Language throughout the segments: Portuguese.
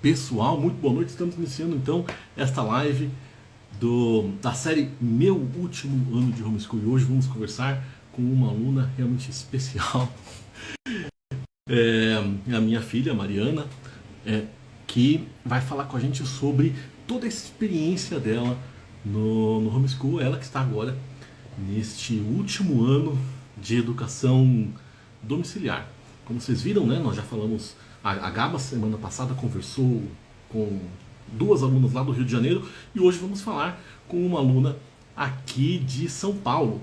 Pessoal, muito boa noite. Estamos iniciando então esta live da série Meu Último Ano de Homeschool. E hoje vamos conversar com uma aluna realmente especial, a minha filha Mariana, que vai falar com a gente sobre toda a experiência dela no homeschool. Ela que está agora neste último ano de educação domiciliar. Como vocês viram, né, nós já falamos, a Gaba semana passada conversou com duas alunas lá do Rio de Janeiro e hoje vamos falar com uma aluna aqui de São Paulo.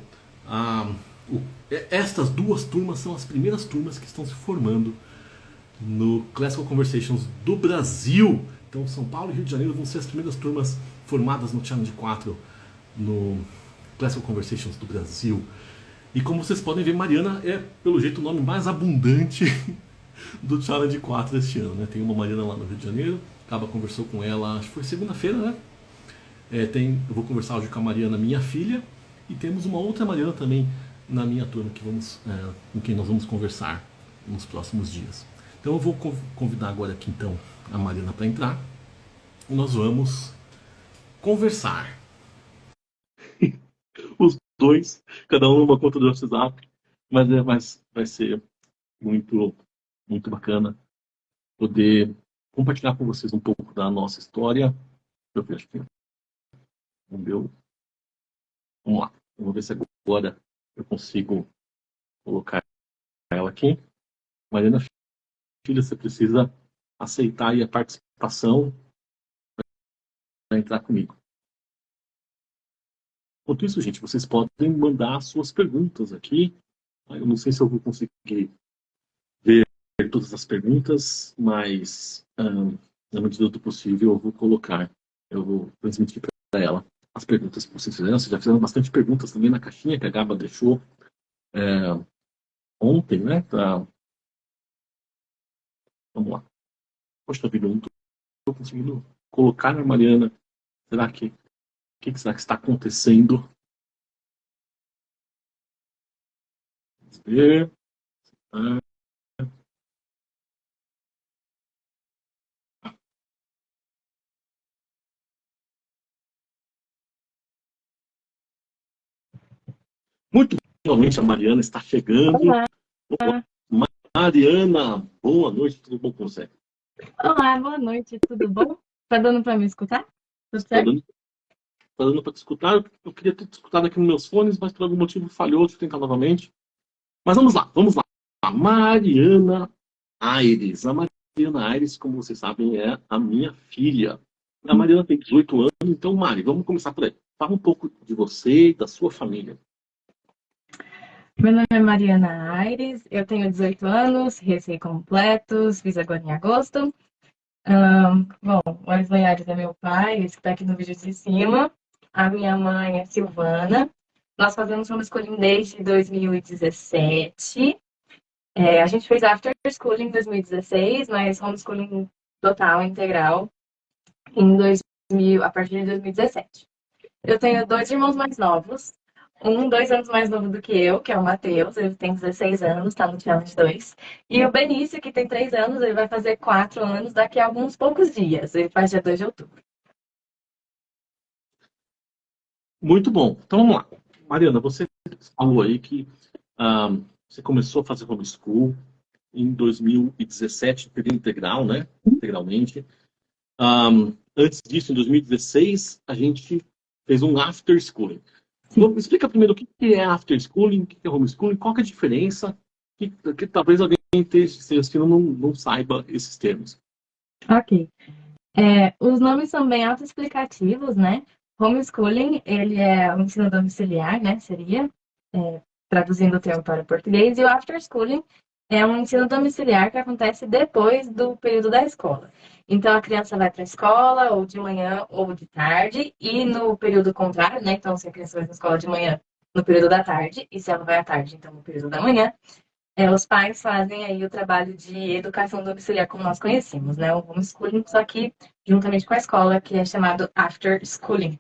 Estas duas turmas são as primeiras turmas que estão se formando no Classical Conversations do Brasil. Então São Paulo e Rio de Janeiro vão ser as primeiras turmas formadas no Challenge 4 no Classical Conversations do Brasil. E como vocês podem ver, Mariana é, pelo jeito, o nome mais abundante do Challenge 4 deste ano, né? Tem uma Mariana lá no Rio de Janeiro, Gaba conversou com ela, acho que foi segunda-feira, né? Eu vou conversar hoje com a Mariana, minha filha, e temos uma outra Mariana também na minha turma com quem nós vamos conversar nos próximos dias. Então eu vou convidar agora aqui então a Mariana para entrar e nós vamos conversar. Os dois, cada um numa conta do WhatsApp, mas vai ser muito, muito bacana poder compartilhar com vocês um pouco da nossa história. Eu acho que vamos lá, vamos ver se agora eu consigo colocar ela aqui. Mariana, filha, você precisa aceitar aí a participação para entrar comigo. Enquanto isso, gente, vocês podem mandar suas perguntas aqui. Eu não sei se eu vou conseguir ver todas as perguntas, mas na medida do possível eu vou transmitir para ela as perguntas que vocês fizeram. Vocês já fizeram bastante perguntas também na caixinha que a Gaba deixou ontem, né? Vamos lá. Poxa vida, eu não estou conseguindo colocar na Mariana. Será que o que será que está acontecendo? Vamos ver. Muito finalmente a Mariana está chegando. Olá. Mariana, boa noite, tudo bom com você? Olá, boa noite, tudo bom? Tá dando para me escutar? Tudo certo? Tá dando para te escutar. Eu queria ter te escutado aqui nos meus fones, mas por algum motivo falhou. Deixa eu tentar novamente. Mas vamos lá. A Mariana Aires. A Mariana Aires, como vocês sabem, é a minha filha. A Mariana tem 18 anos, então, Mari, vamos começar por aí. Fala um pouco de você e da sua família. Meu nome é Mariana Aires, eu tenho 18 anos, recém-completos, fiz agora em agosto. Bom, o Wesley Aires é meu pai, esse que está aqui no vídeo de cima. A minha mãe é Silvana. Nós fazemos homeschooling desde 2017. A gente fez after schooling em 2016, mas homeschooling total, integral, a partir de 2017. Eu tenho dois irmãos mais novos. 2 anos mais novo do que eu, que é o Matheus, ele tem 16 anos, tá no Challenge 2. E o Benício, que tem 3 anos, ele vai fazer 4 anos daqui a alguns poucos dias. Ele faz dia 2 de outubro. Muito bom. Então vamos lá. Mariana, você falou aí que você começou a fazer homeschool em 2017, período integral, né? Integralmente. Antes disso, em 2016, a gente fez um after schooling. Então, explica primeiro o que é after schooling, o que é homeschooling, qual que é a diferença, que talvez alguém esteja assistindo não saiba esses termos. Ok. Os nomes são bem autoexplicativos, né? Homeschooling, ele é o ensino domiciliar, né? Seria, traduzindo o termo para o português. E o after schooling é um ensino domiciliar que acontece depois do período da escola. Então, a criança vai para a escola, ou de manhã, ou de tarde, e no período contrário, né? Então, se a criança vai para a escola de manhã, no período da tarde, e se ela vai à tarde, então, no período da manhã, os pais fazem aí o trabalho de educação domiciliar, como nós conhecemos, né? O homeschooling, só que juntamente com a escola, que é chamado after schooling.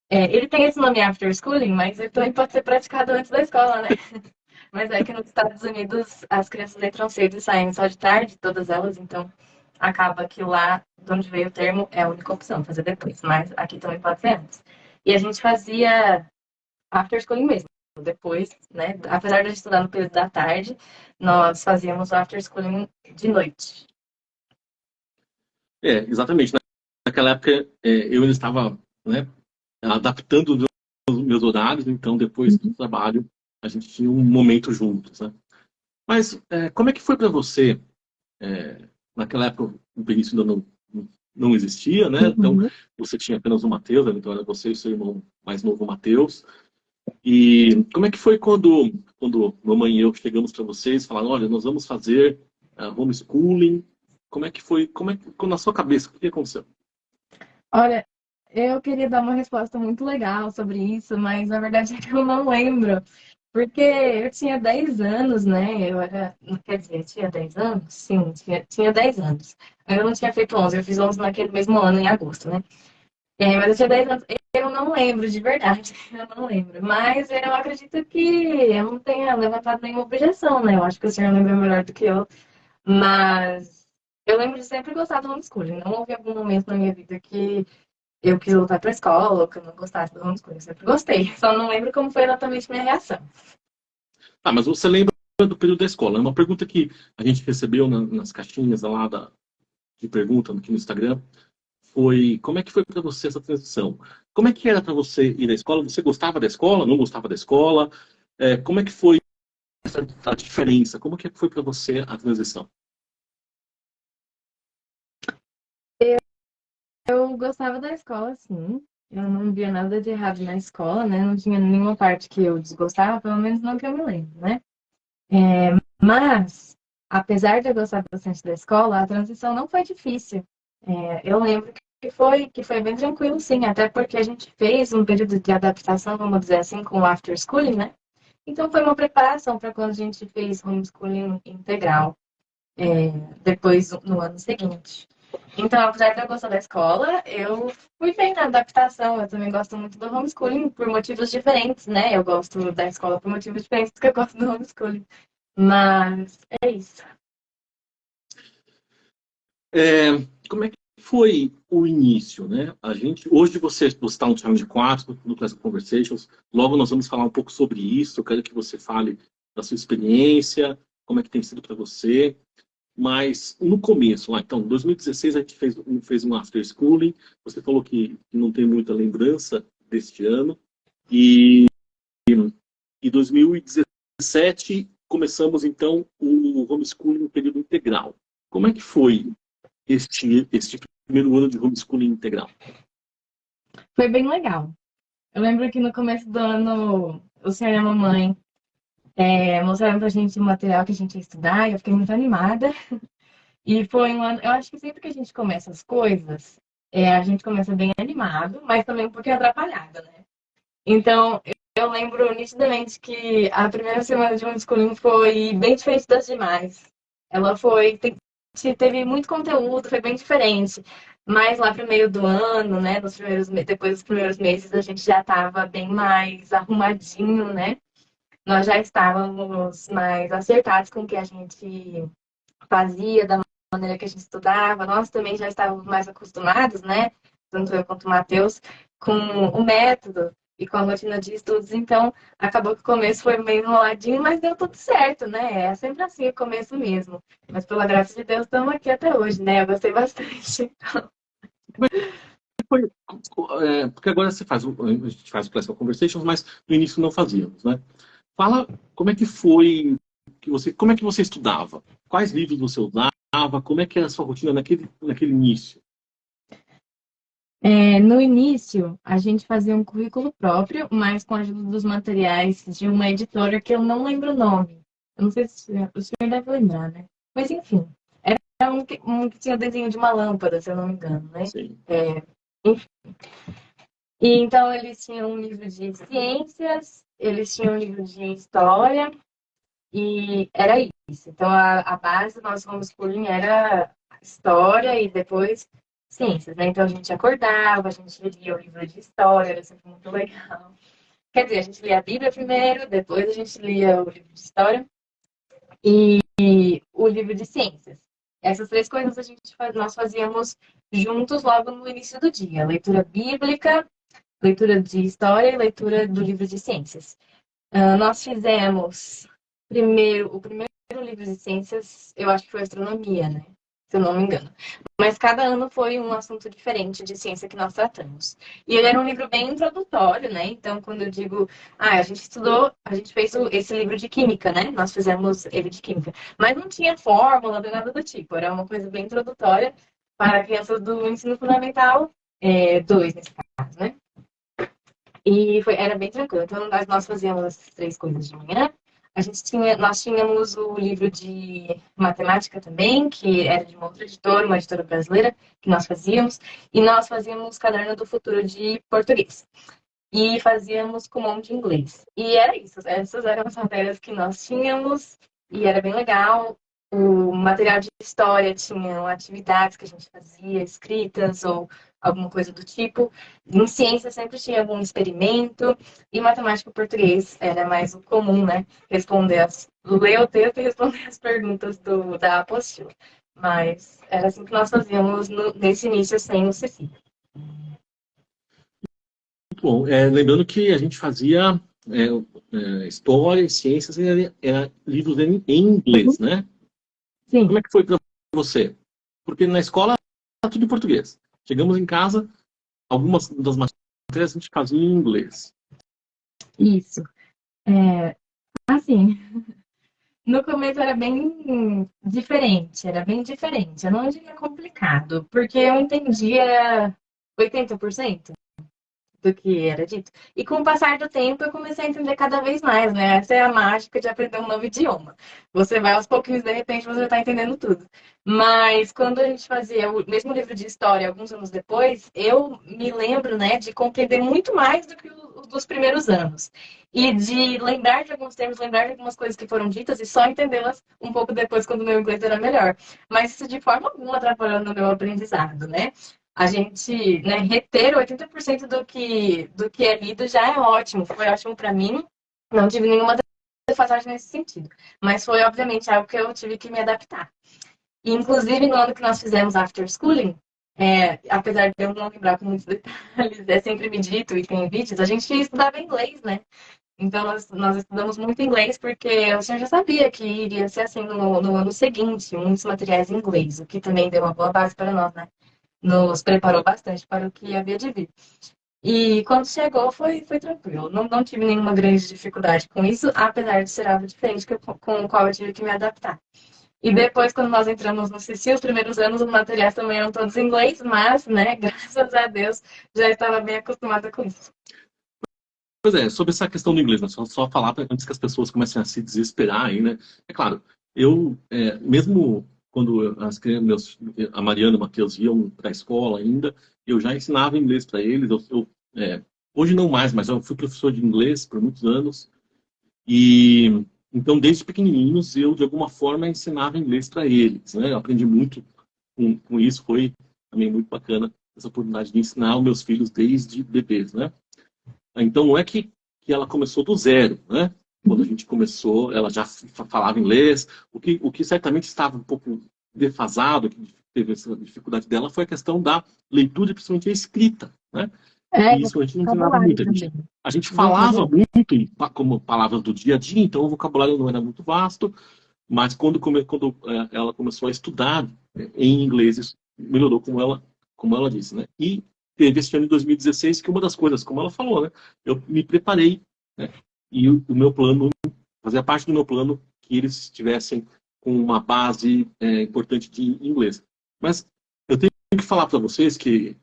Ele tem esse nome after schooling, mas ele também pode ser praticado antes da escola, né? Mas é que nos Estados Unidos as crianças entram cedo e saem só de tarde, todas elas, então acaba que lá de onde veio o termo é a única opção, fazer depois, mas aqui também pode ser antes. E a gente fazia after schooling mesmo. Depois, né? Apesar de estudar no período da tarde, nós fazíamos after schooling de noite. Exatamente. Naquela época, eu ainda estava, né, adaptando os meus horários, então depois do trabalho a gente tinha um momento juntos, né? Mas como é que foi para você? Naquela época o Benício ainda não existia, né? Então Uhum. você tinha apenas o Matheus, né? Então era você e seu irmão mais novo, o Matheus. E como é que foi quando mamãe e eu chegamos para vocês, falaram, olha, nós vamos fazer homeschooling? Como é que foi? Como é que ficou na sua cabeça? O que aconteceu? Olha, eu queria dar uma resposta muito legal sobre isso, mas na verdade é que eu não lembro. Porque eu tinha 10 anos, né? Eu era. Quer dizer, tinha 10 anos? Sim, tinha 10 anos. Eu não tinha feito 11, eu fiz 11 naquele mesmo ano, em agosto, né? Mas eu tinha 10 anos. Eu não lembro, de verdade. Eu não lembro. Mas eu acredito que eu não tenha levantado nenhuma objeção, né? Eu acho que o senhor lembra melhor do que eu. Mas eu lembro de sempre gostar do homeschooling. Não houve algum momento na minha vida que eu quis voltar para a escola ou que eu não gostasse do homeschooling. Eu sempre gostei. Só não lembro como foi exatamente minha reação. Ah, mas você lembra do período da escola? É uma pergunta que a gente recebeu nas caixinhas lá de pergunta aqui no Instagram. Foi como é que foi para você essa transição? Como é que era para você ir à escola? Você gostava da escola? Não gostava da escola? Como é que foi essa diferença? Como que foi para você a transição? Eu gostava da escola, sim. Eu não via nada de errado na escola, né? Não tinha nenhuma parte que eu desgostava, pelo menos não que eu me lembro, né? Mas, apesar de eu gostar bastante da escola, a transição não foi difícil. Eu lembro que foi bem tranquilo, sim, até porque a gente fez um período de adaptação, vamos dizer assim, com o after schooling, né? Então foi uma preparação para quando a gente fez homeschooling integral, depois no ano seguinte. Então, apesar de eu gostar da escola, eu fui bem na adaptação. Eu também gosto muito do homeschooling por motivos diferentes, né? Eu gosto da escola por motivos diferentes do que eu gosto do homeschooling. Mas é isso. É, como é que foi o início, né? A gente hoje você está no Challenge 4 no Classic Conversations. Logo nós vamos falar um pouco sobre isso. Eu quero que você fale da sua experiência, como é que tem sido para você. Mas no começo, lá, então, em 2016 a gente fez um after schooling. Você falou que não tem muita lembrança deste ano. E em 2017 começamos então o homeschooling em período integral. Como é que foi este primeiro ano de homeschooling integral? Foi bem legal. Eu lembro que no começo do ano, o senhor e a mamãe mostraram pra gente o material que a gente ia estudar e eu fiquei muito animada. E foi um ano. Eu acho que sempre que a gente começa as coisas, a gente começa bem animado, mas também um pouquinho atrapalhada, né? Então, eu lembro nitidamente que a primeira semana de homeschooling foi bem diferente das demais. Ela teve muito conteúdo, foi bem diferente. Mas lá pro meio do ano, né, depois dos primeiros meses, a gente já estava bem mais arrumadinho, né? Nós já estávamos mais acertados com o que a gente fazia, da maneira que a gente estudava. Nós também já estávamos mais acostumados, né? Tanto eu quanto o Matheus, com o método e com a rotina de estudos. Então, acabou que o começo foi meio enroladinho, mas deu tudo certo, né? É sempre assim o começo mesmo. Mas, pela graça de Deus, estamos aqui até hoje, né? Eu gostei bastante. Foi, porque agora a gente faz o Classical Conversations, mas no início não fazíamos, né? Fala como é que foi como é que você estudava? Quais livros você usava? Como é que era a sua rotina naquele início? No início, a gente fazia um currículo próprio, mas com a ajuda dos materiais de uma editora que eu não lembro o nome. Eu não sei se o senhor deve lembrar, né? Mas, enfim, era um que tinha o desenho de uma lâmpada, se eu não me engano, né? Sim. Enfim. E então eles tinham um livro de ciências, eles tinham um livro de história, e era isso. Então a base do nosso homeschooling era história e depois ciências, né? Então a gente acordava, a gente lia o livro de história, era sempre muito legal. Quer dizer, a gente lia a Bíblia primeiro, depois a gente lia o livro de história e o livro de ciências. Essas três coisas nós fazíamos juntos logo no início do dia. Leitura bíblica, leitura de história e leitura do livro de ciências. Nós fizemos o primeiro livro de ciências, eu acho que foi astronomia, né? Se eu não me engano. Mas cada ano foi um assunto diferente de ciência que nós tratamos. E ele era um livro bem introdutório, né? Então, quando eu digo, a gente estudou, a gente fez esse livro de química, né? Nós fizemos ele de química. Mas não tinha fórmula, nem nada do tipo. Era uma coisa bem introdutória para crianças do ensino fundamental 2, nesse caso, né? E era bem tranquilo. Então, nós fazíamos as três coisas de manhã. Nós tínhamos o livro de matemática também, que era de uma editora brasileira, que nós fazíamos. E nós fazíamos Caderno do Futuro de português. E fazíamos Kumon de inglês. E era isso. Essas eram as matérias que nós tínhamos. E era bem legal. O material de história tinha atividades que a gente fazia, escritas ou alguma coisa do tipo. Em ciência sempre tinha algum experimento. E matemática e português era mais o comum, né? Ler o texto e responder as perguntas da apostila. Mas era assim que nós fazíamos nesse início sem o CECI. Muito bom. Lembrando que a gente fazia história e ciências, era livros em inglês, né? Sim. Como é que foi para você? Porque na escola era tudo em português. Chegamos em casa, algumas das matérias a gente fazia em inglês. Isso. Assim, no começo era bem diferente, Eu não diria complicado, porque eu entendia 80% do que era dito. E com o passar do tempo, eu comecei a entender cada vez mais, né? Essa é a mágica de aprender um novo idioma. Você vai aos pouquinhos, de repente, você está entendendo tudo. Mas quando a gente fazia o mesmo livro de história, alguns anos depois, eu me lembro, né, de compreender muito mais do que os dos primeiros anos. E de lembrar de alguns termos, lembrar de algumas coisas que foram ditas e só entendê-las um pouco depois, quando o meu inglês era melhor. Mas isso de forma alguma atrapalhando o meu aprendizado, né? A gente, né, reter 80% do que é lido já é ótimo. Foi ótimo para mim. Não tive nenhuma defasagem nesse sentido. Mas foi, obviamente, algo que eu tive que me adaptar. E, inclusive, no ano que nós fizemos After Schooling, apesar de eu não lembrar com muitos detalhes, é sempre me dito e tem vídeos, a gente estudava inglês, né? Então, nós estudamos muito inglês porque o senhor já sabia que iria ser assim no ano seguinte, muitos materiais em inglês, o que também deu uma boa base para nós, né? Nos preparou bastante para o que havia de vir. E quando chegou, foi tranquilo. Não tive nenhuma grande dificuldade com isso, apesar de ser algo diferente com o qual eu tive que me adaptar. E depois, quando nós entramos no CC, os primeiros anos, os materiais também eram todos em inglês, mas, né, graças a Deus, já estava bem acostumada com isso. Pois é, sobre essa questão do inglês, né? Só falar antes que as pessoas comecem a se desesperar aí, né? É claro, mesmo quando a Mariana e o Matheus iam para a escola ainda, eu já ensinava inglês para eles. Hoje não mais, mas eu fui professor de inglês por muitos anos. E então, desde pequenininhos, eu de alguma forma ensinava inglês para eles, né? Eu aprendi muito com isso, foi também muito bacana essa oportunidade de ensinar os meus filhos desde bebês, né? Então, não é que ela começou do zero, né? Quando a gente começou, ela já falava inglês. O que certamente estava um pouco defasado, que teve essa dificuldade dela, foi a questão da leitura, principalmente a escrita, né? E isso a gente não ensinava muito. A gente falava muito como palavras do dia a dia, então o vocabulário não era muito vasto, mas quando ela começou a estudar em inglês, isso melhorou, como ela disse, né? E teve esse ano de 2016 que uma das coisas, como ela falou, né? Eu me preparei, né? E o meu plano, fazia parte do meu plano que eles estivessem com uma base importante de inglês. Mas eu tenho que falar para vocês que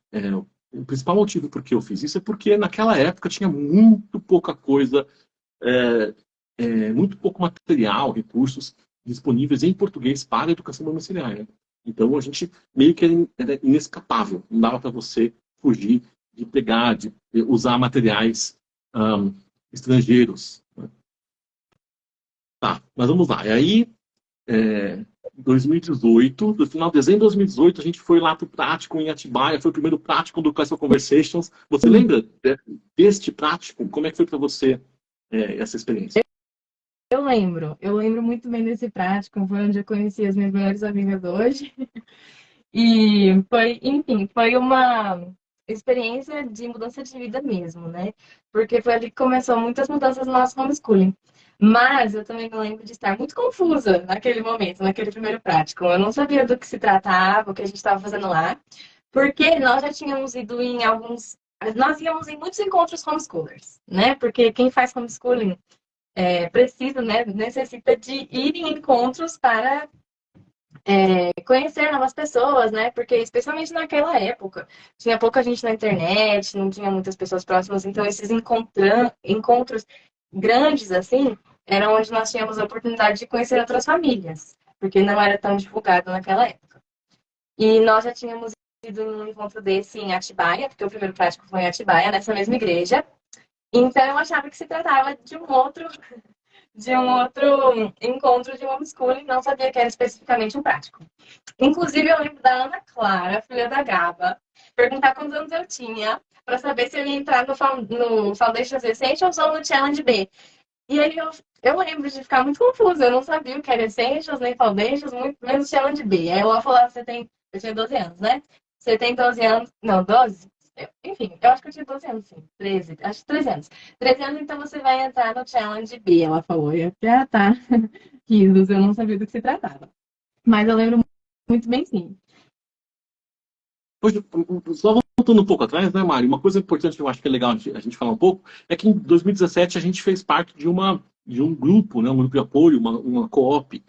o principal motivo por que eu fiz isso é porque naquela época tinha muito pouca coisa, muito pouco material, recursos disponíveis em português para a educação domiciliar. Então a gente meio que era inescapável, não dava para você fugir de pegar, de usar materiais estrangeiros. Tá, mas vamos lá. E aí, 2018, no final de dezembro de 2018, a gente foi lá para o prático em Atibaia, foi o primeiro prático do Classical Conversations. Você lembra deste prático? Como é que foi para você essa experiência? eu lembro muito bem desse prático, foi onde eu conheci as minhas melhores amigas hoje. E foi, enfim, foi uma experiência de mudança de vida mesmo, né? Porque foi ali que começou muitas mudanças no nosso homeschooling. Mas eu também me lembro de estar muito confusa naquele momento, naquele primeiro prático. Eu não sabia do que se tratava, o que a gente estava fazendo lá, porque nós já tínhamos ido em alguns. Nós íamos em muitos encontros homeschoolers, né? Porque quem faz homeschooling precisa, né? Necessita de ir em encontros para conhecer novas pessoas, né? Porque especialmente naquela época, tinha pouca gente na internet, não tinha muitas pessoas próximas, então esses encontros grandes assim, eram onde nós tínhamos a oportunidade de conhecer outras famílias, porque não era tão divulgado naquela época. E nós já tínhamos ido num encontro desse em Atibaia, porque o primeiro prático foi em Atibaia, nessa mesma igreja. Então eu achava que se tratava de um outro encontro de homeschooling, não sabia que era especificamente um prático. Inclusive, eu lembro da Ana Clara, filha da Gaba, perguntar quantos anos eu tinha para saber se eu ia entrar no Foundations Essentials ou no Challenge B. E aí eu lembro de ficar muito confusa. Eu não sabia o que era Essentials, nem Foundations, muito menos Challenge B. Aí ela falou: eu tinha 12 anos, né? Você tem 12 anos. Não, 12? Enfim, eu acho que eu tinha 12 anos, sim. 13, acho que 13 anos. 13 anos, então você vai entrar no Challenge B. Ela falou: e eu falei, ah, tá. Risos, eu não sabia do que se tratava. Mas eu lembro muito bem, sim. Hoje, só voltando um pouco atrás, né, Mário? Uma coisa importante que eu acho que é legal a gente falar um pouco é que em 2017 a gente fez parte de um grupo, né, um grupo de apoio, uma co-op.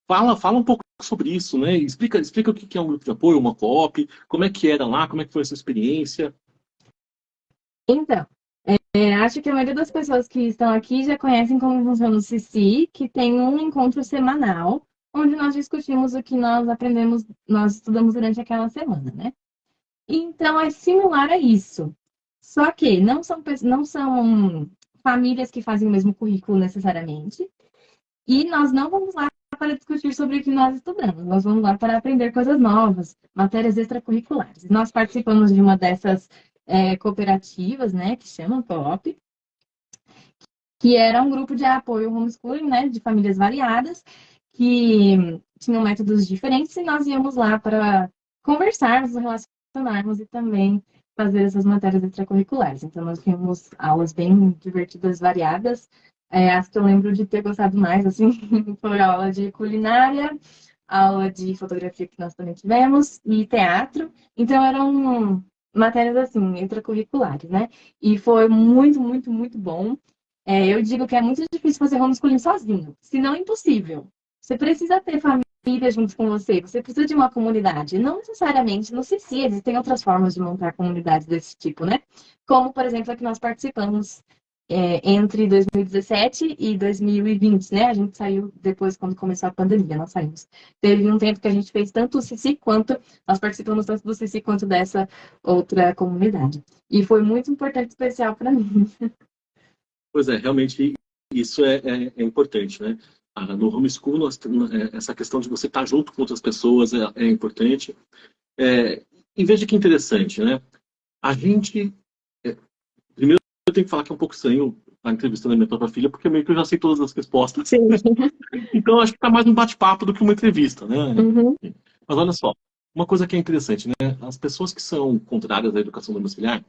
Fala um pouco sobre isso, né? Explica o que é um grupo de apoio, uma co-op, como é que era lá, como é que foi essa experiência. Então, acho que a maioria das pessoas que estão aqui já conhecem como funciona o CC, que tem um encontro semanal, onde nós discutimos o que nós aprendemos, nós estudamos durante aquela semana, né? Então, é similar a isso. Só que não são famílias que fazem o mesmo currículo necessariamente, e nós não vamos lá para discutir sobre o que nós estudamos, nós vamos lá para aprender coisas novas, matérias extracurriculares. Nós participamos de uma dessas cooperativas, né, que chamam co-op, que era um grupo de apoio ao homeschooling, né, de famílias variadas, que tinham métodos diferentes, e nós íamos lá para conversarmos, relacionarmos e também fazer essas matérias extracurriculares. Então, nós tínhamos aulas bem divertidas, variadas. As que eu lembro de ter gostado mais, assim, foi a aula de culinária, aula de fotografia que nós também tivemos, e teatro. Então, eram matérias, assim, extracurriculares, né? E foi muito, muito, muito bom. Eu digo que é muito difícil fazer homeschooling sozinho, se não impossível. Você precisa ter família junto com você, você precisa de uma comunidade. Não necessariamente no CC, existem outras formas de montar comunidades desse tipo, né? Como, por exemplo, a que nós participamos entre 2017 e 2020, né? A gente saiu depois, quando começou a pandemia, nós saímos. Teve um tempo que a gente fez tanto o CC quanto, nós participamos tanto do CC quanto dessa outra comunidade. E foi muito importante e especial para mim. Pois é, realmente isso é importante, né? No homeschool, essa questão de você estar junto com outras pessoas é importante. E veja que interessante, né? A gente. Primeiro, eu tenho que falar que é um pouco estranho estar entrevistando a minha própria filha, porque meio que eu já sei todas as respostas. Sim. Então, acho que está mais um bate-papo do que uma entrevista, né? Uhum. Mas olha só, uma coisa que é interessante, né? As pessoas que são contrárias à educação domiciliar,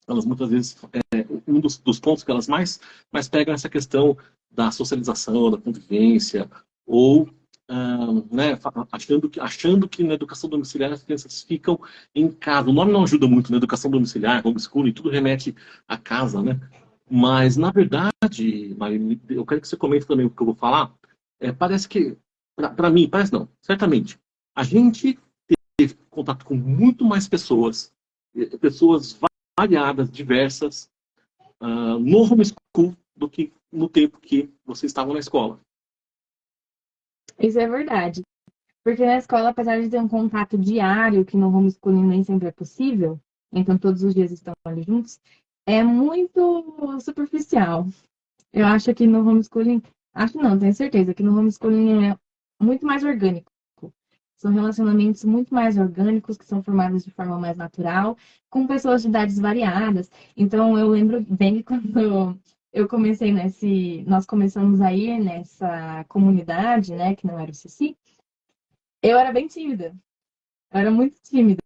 elas muitas vezes, um dos pontos que elas mais pegam é essa questão da socialização, da convivência, ou né, achando que na educação domiciliar as crianças ficam em casa. O nome não ajuda muito na educação domiciliar, homeschooling, tudo remete à casa, né? Mas, na verdade, Mari, eu quero que você comente também o que eu vou falar. Parece que, para mim, parece não, certamente, a gente teve contato com muito mais pessoas, pessoas variadas, diversas, no homeschool do que no tempo que vocês estavam na escola. Isso é verdade. Porque na escola, apesar de ter um contato diário, que no homeschooling nem sempre é possível, então todos os dias estão ali juntos, é muito superficial. Eu acho que no homeschooling, acho não, tenho certeza que no homeschooling é muito mais orgânico. São relacionamentos muito mais orgânicos, que são formados de forma mais natural, com pessoas de idades variadas. Então, eu lembro bem que quando nós começamos aí nessa comunidade, né, que não era o CC, eu era bem tímida. Eu era muito tímida.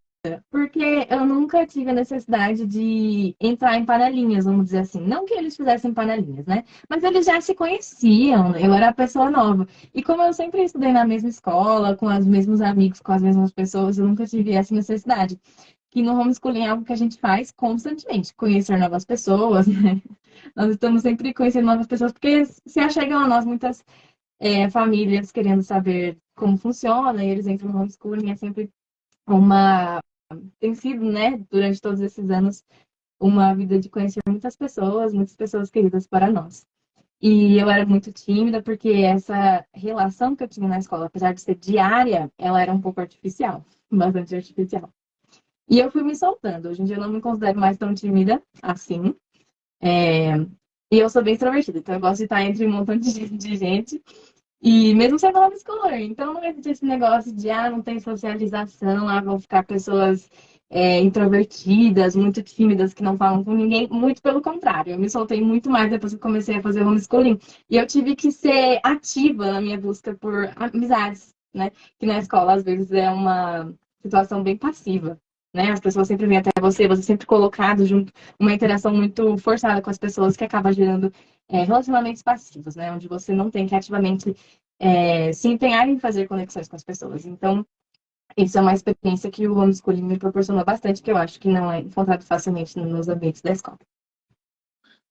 Porque eu nunca tive a necessidade de entrar em panelinhas, vamos dizer assim. Não que eles fizessem panelinhas, né? Mas eles já se conheciam, eu era a pessoa nova. E como eu sempre estudei na mesma escola, com os mesmos amigos, com as mesmas pessoas, eu nunca tive essa necessidade. Que no homeschooling é algo que a gente faz constantemente, conhecer novas pessoas, né? Nós estamos sempre conhecendo novas pessoas, porque se achegam a nós muitas famílias querendo saber como funciona, e eles entram no homeschooling, é sempre uma tem sido, né, durante todos esses anos, uma vida de conhecer muitas pessoas queridas para nós. E eu era muito tímida, porque essa relação que eu tinha na escola, apesar de ser diária, ela era um pouco artificial, bastante artificial. E eu fui me soltando. Hoje em dia eu não me considero mais tão tímida assim. E eu sou bem extrovertida, então eu gosto de estar entre um montão de gente. E mesmo sendo homeschooler, então não existe esse negócio de, não tem socialização, vão ficar pessoas introvertidas, muito tímidas, que não falam com ninguém. Muito pelo contrário, eu me soltei muito mais depois que comecei a fazer homeschooling. E eu tive que ser ativa na minha busca por amizades, né? Que na escola, às vezes, é uma situação bem passiva, né? As pessoas sempre vêm até você, você sempre colocado junto, uma interação muito forçada com as pessoas, que acaba gerando relacionamentos passivos, né? Onde você não tem que ativamente se empenhar em fazer conexões com as pessoas. Então, isso é uma experiência que o homeschooling me proporcionou bastante, que eu acho que não é encontrado facilmente nos ambientes da escola.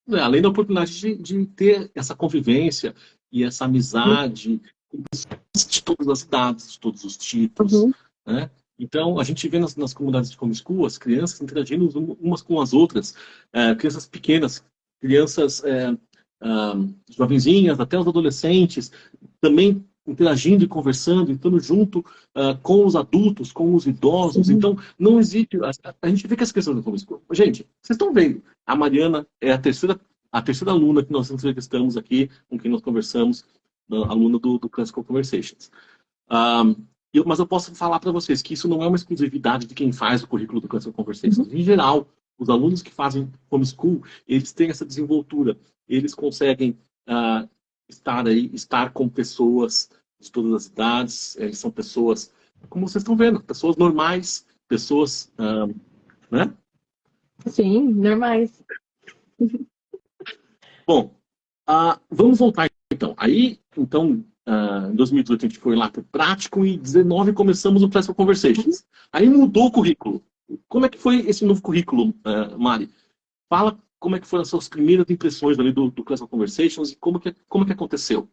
Além da oportunidade de ter essa convivência e essa amizade com pessoas de todas as idades, de todos os tipos, né? Então, a gente vê nas comunidades de homeschool as crianças interagindo umas com as outras, crianças pequenas, crianças jovenzinhas, até os adolescentes, também interagindo e conversando, estando junto com os adultos, com os idosos. Sim. Então, não existe... A gente vê que as questões do homeschool... Gente, vocês estão vendo, a Mariana é a terceira aluna que nós entrevistamos aqui, com quem nós conversamos, aluna do Classical Conversations. Mas eu posso falar para vocês que isso não é uma exclusividade de quem faz o currículo do Classical Conversations. Em geral, os alunos que fazem homeschool, eles têm essa desenvoltura. Eles conseguem estar com pessoas de todas as idades. Eles são pessoas, como vocês estão vendo, pessoas normais, pessoas, né? Sim, normais. Bom, vamos voltar então. Então, em 2018 a gente foi lá para o prático e em 2019 começamos o Classical Conversations. Aí mudou o currículo. Como é que foi esse novo currículo, Mari? Fala como é que foram as suas primeiras impressões ali do Classical Conversations e como que aconteceu.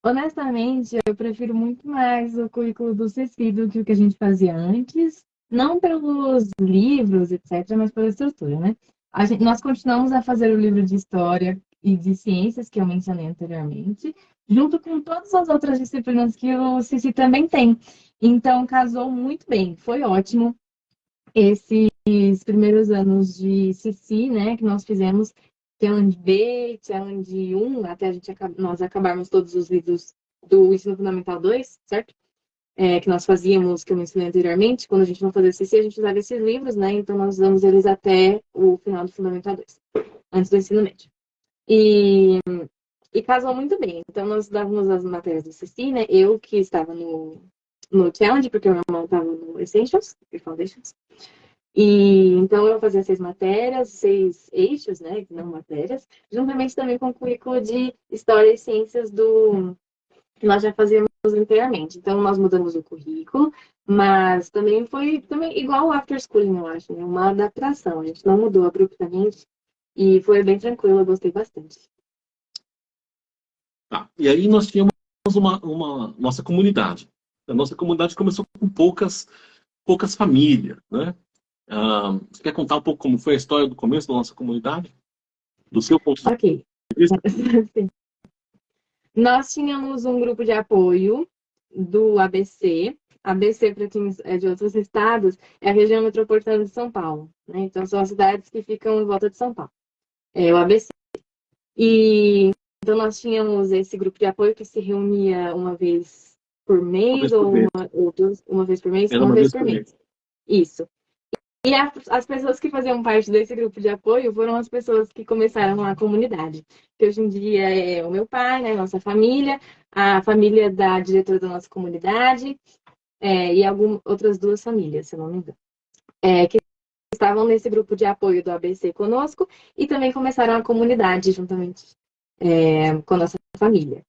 Honestamente, eu prefiro muito mais o currículo do CECI do que o que a gente fazia antes. Não pelos livros, etc., mas pela estrutura, né? Nós continuamos a fazer o livro de História e de Ciências, que eu mencionei anteriormente, junto com todas as outras disciplinas que o CECI também tem. Então, casou muito bem. Foi ótimo esses primeiros anos de CC, né, que nós fizemos, Challenge B, Challenge 1, até nós acabarmos todos os livros do Ensino Fundamental 2, certo? Que nós fazíamos, que eu mencionei anteriormente, quando a gente não fazia CC, a gente usava esses livros, né, então nós usamos eles até o final do Fundamental 2, antes do ensino médio. E casou muito bem. Então, nós dávamos as matérias do CC, né, eu que estava no Challenge, porque o meu irmão estava no Essentials e Foundations. E então eu fazia 6 matérias, 6 eixos, né, não matérias, juntamente também com o currículo de História e Ciências que nós já fazíamos inteiramente. Então nós mudamos o currículo, mas também foi igual o After Schooling, eu acho, né, uma adaptação. A gente não mudou abruptamente e foi bem tranquilo, eu gostei bastante. Tá. E aí nós tínhamos uma nossa comunidade. A nossa comunidade começou com poucas famílias, né? Você quer contar um pouco como foi a história do começo da nossa comunidade? Do seu ponto de vista? Sim. Nós tínhamos um grupo de apoio do ABC. ABC, para quem é de outros estados, é a região metropolitana de São Paulo, né? Então, são as cidades que ficam em volta de São Paulo. É o ABC. E então, nós tínhamos esse grupo de apoio que se reunia uma vez por mês, uma vez por mês? Uma vez por mês. Isso. as pessoas que faziam parte desse grupo de apoio foram as pessoas que começaram a comunidade. Que hoje em dia é o meu pai, né, nossa família, a família da diretora da nossa comunidade, e algumas outras duas famílias, se eu não me engano, que estavam nesse grupo de apoio do ABC conosco e também começaram a comunidade juntamente com a nossa família.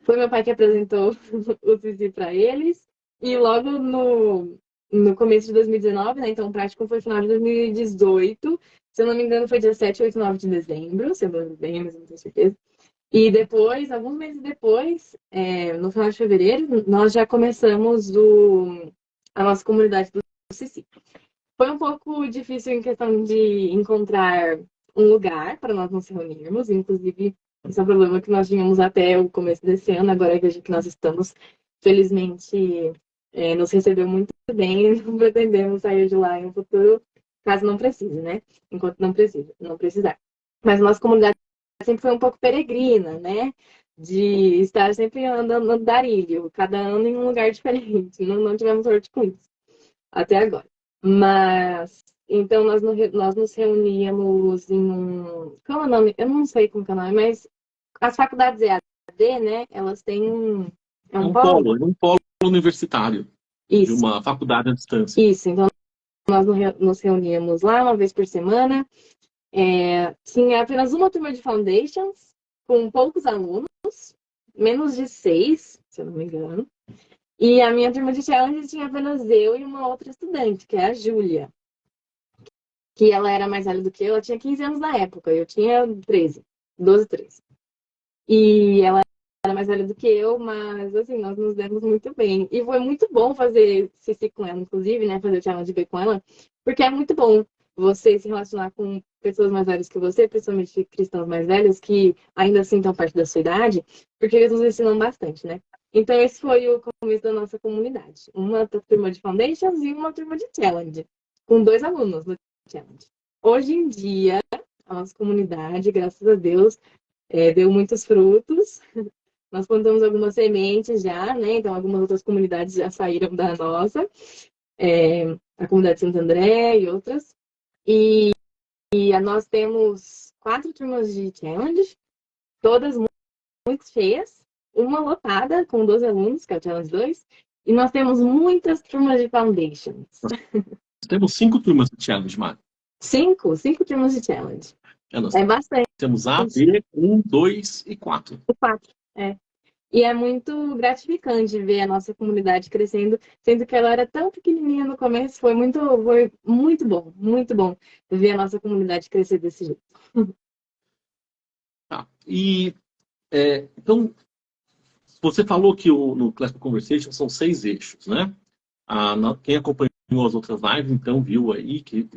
Foi meu pai que apresentou o Cici para eles e logo no começo de 2019, né? Então o prático foi no final de 2018. Se eu não me engano, foi dia 7, 8, 9 de dezembro, se eu não me lembro bem, mas não tenho certeza. E depois, alguns meses depois, no final de fevereiro, nós já começamos a nossa comunidade do Cici. Foi um pouco difícil em questão de encontrar um lugar para nós nos reunirmos, inclusive esse é um problema que nós tínhamos até o começo desse ano, agora vejo que nós estamos, felizmente, nos recebeu muito bem e não pretendemos sair de lá em um futuro, caso não precise, né? Enquanto não precisar. Mas a nossa comunidade sempre foi um pouco peregrina, né? De estar sempre andando no andarilho, cada ano em um lugar diferente. Não tivemos sorte com isso, até agora. Mas, então, nós nos reuníamos em um... Qual é o nome? Eu não sei como é o nome, mas as faculdades EAD, né? Elas têm É um um polo. polo, é um polo universitário de Isso, uma faculdade à distância. isso. Então, nós nos reuníamos lá uma vez por semana. Tinha apenas uma turma de Foundations, com poucos alunos, menos de 6, se eu não me engano. E a minha turma de Challenge tinha apenas eu e uma outra estudante, que é a Júlia. Que ela era mais velha do que eu, ela tinha 15 anos na época, eu tinha 13, 12, 13. E ela era mais velha do que eu, mas assim, nós nos demos muito bem. E foi muito bom fazer CC com ela, inclusive, né? Fazer o challenge B com ela, porque é muito bom você se relacionar com pessoas mais velhas que você, principalmente cristãos mais velhos, que ainda assim estão parte da sua idade, porque eles nos ensinam bastante, né? Então, esse foi o começo da nossa comunidade. Uma turma de Foundations e uma turma de Challenge, com 2 alunos no Challenge. Hoje em dia, a nossa comunidade, graças a Deus, deu muitos frutos. Nós plantamos algumas sementes já, né? Então, algumas outras comunidades já saíram da nossa, a comunidade Santo André e outras. E nós temos 4 turmas de challenge, todas muito cheias, uma lotada com 12 alunos, que é o Challenge 2, e nós temos muitas turmas de Foundations. Temos 5 turmas de challenge, Mário. 5 turmas de challenge. Nós bastante. temos A, B, 1, 2 e 4. 4, E é muito gratificante ver a nossa comunidade crescendo, sendo que ela era tão pequenininha no começo. Foi muito muito bom ver a nossa comunidade crescer desse jeito. Tá. E, então, você falou que no Classical Conversation são 6 eixos, né? Quem acompanhou as outras lives, então, viu aí que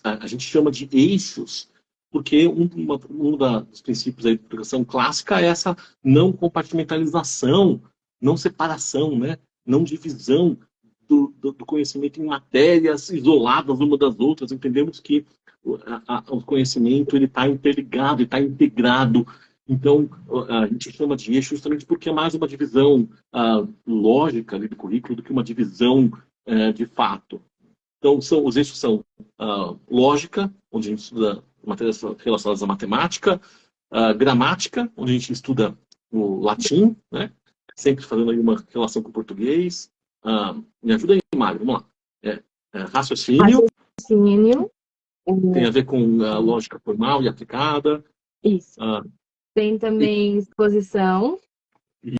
a gente chama de eixos, porque um dos princípios da educação clássica é essa não compartimentalização, não separação, né? Não divisão do conhecimento em matérias isoladas uma das outras. Entendemos que o conhecimento ele está interligado, está integrado. Então, a gente chama de eixo justamente porque é mais uma divisão lógica ali do currículo do que uma divisão de fato. Então, os eixos são lógica, onde a gente estuda matérias relacionadas à matemática, gramática, onde a gente estuda o latim, né? Sempre fazendo aí uma relação com o português. Me ajuda aí, Mário, vamos lá. Raciocínio. Tem a ver com a lógica formal e aplicada. Isso. Tem também exposição. Isso.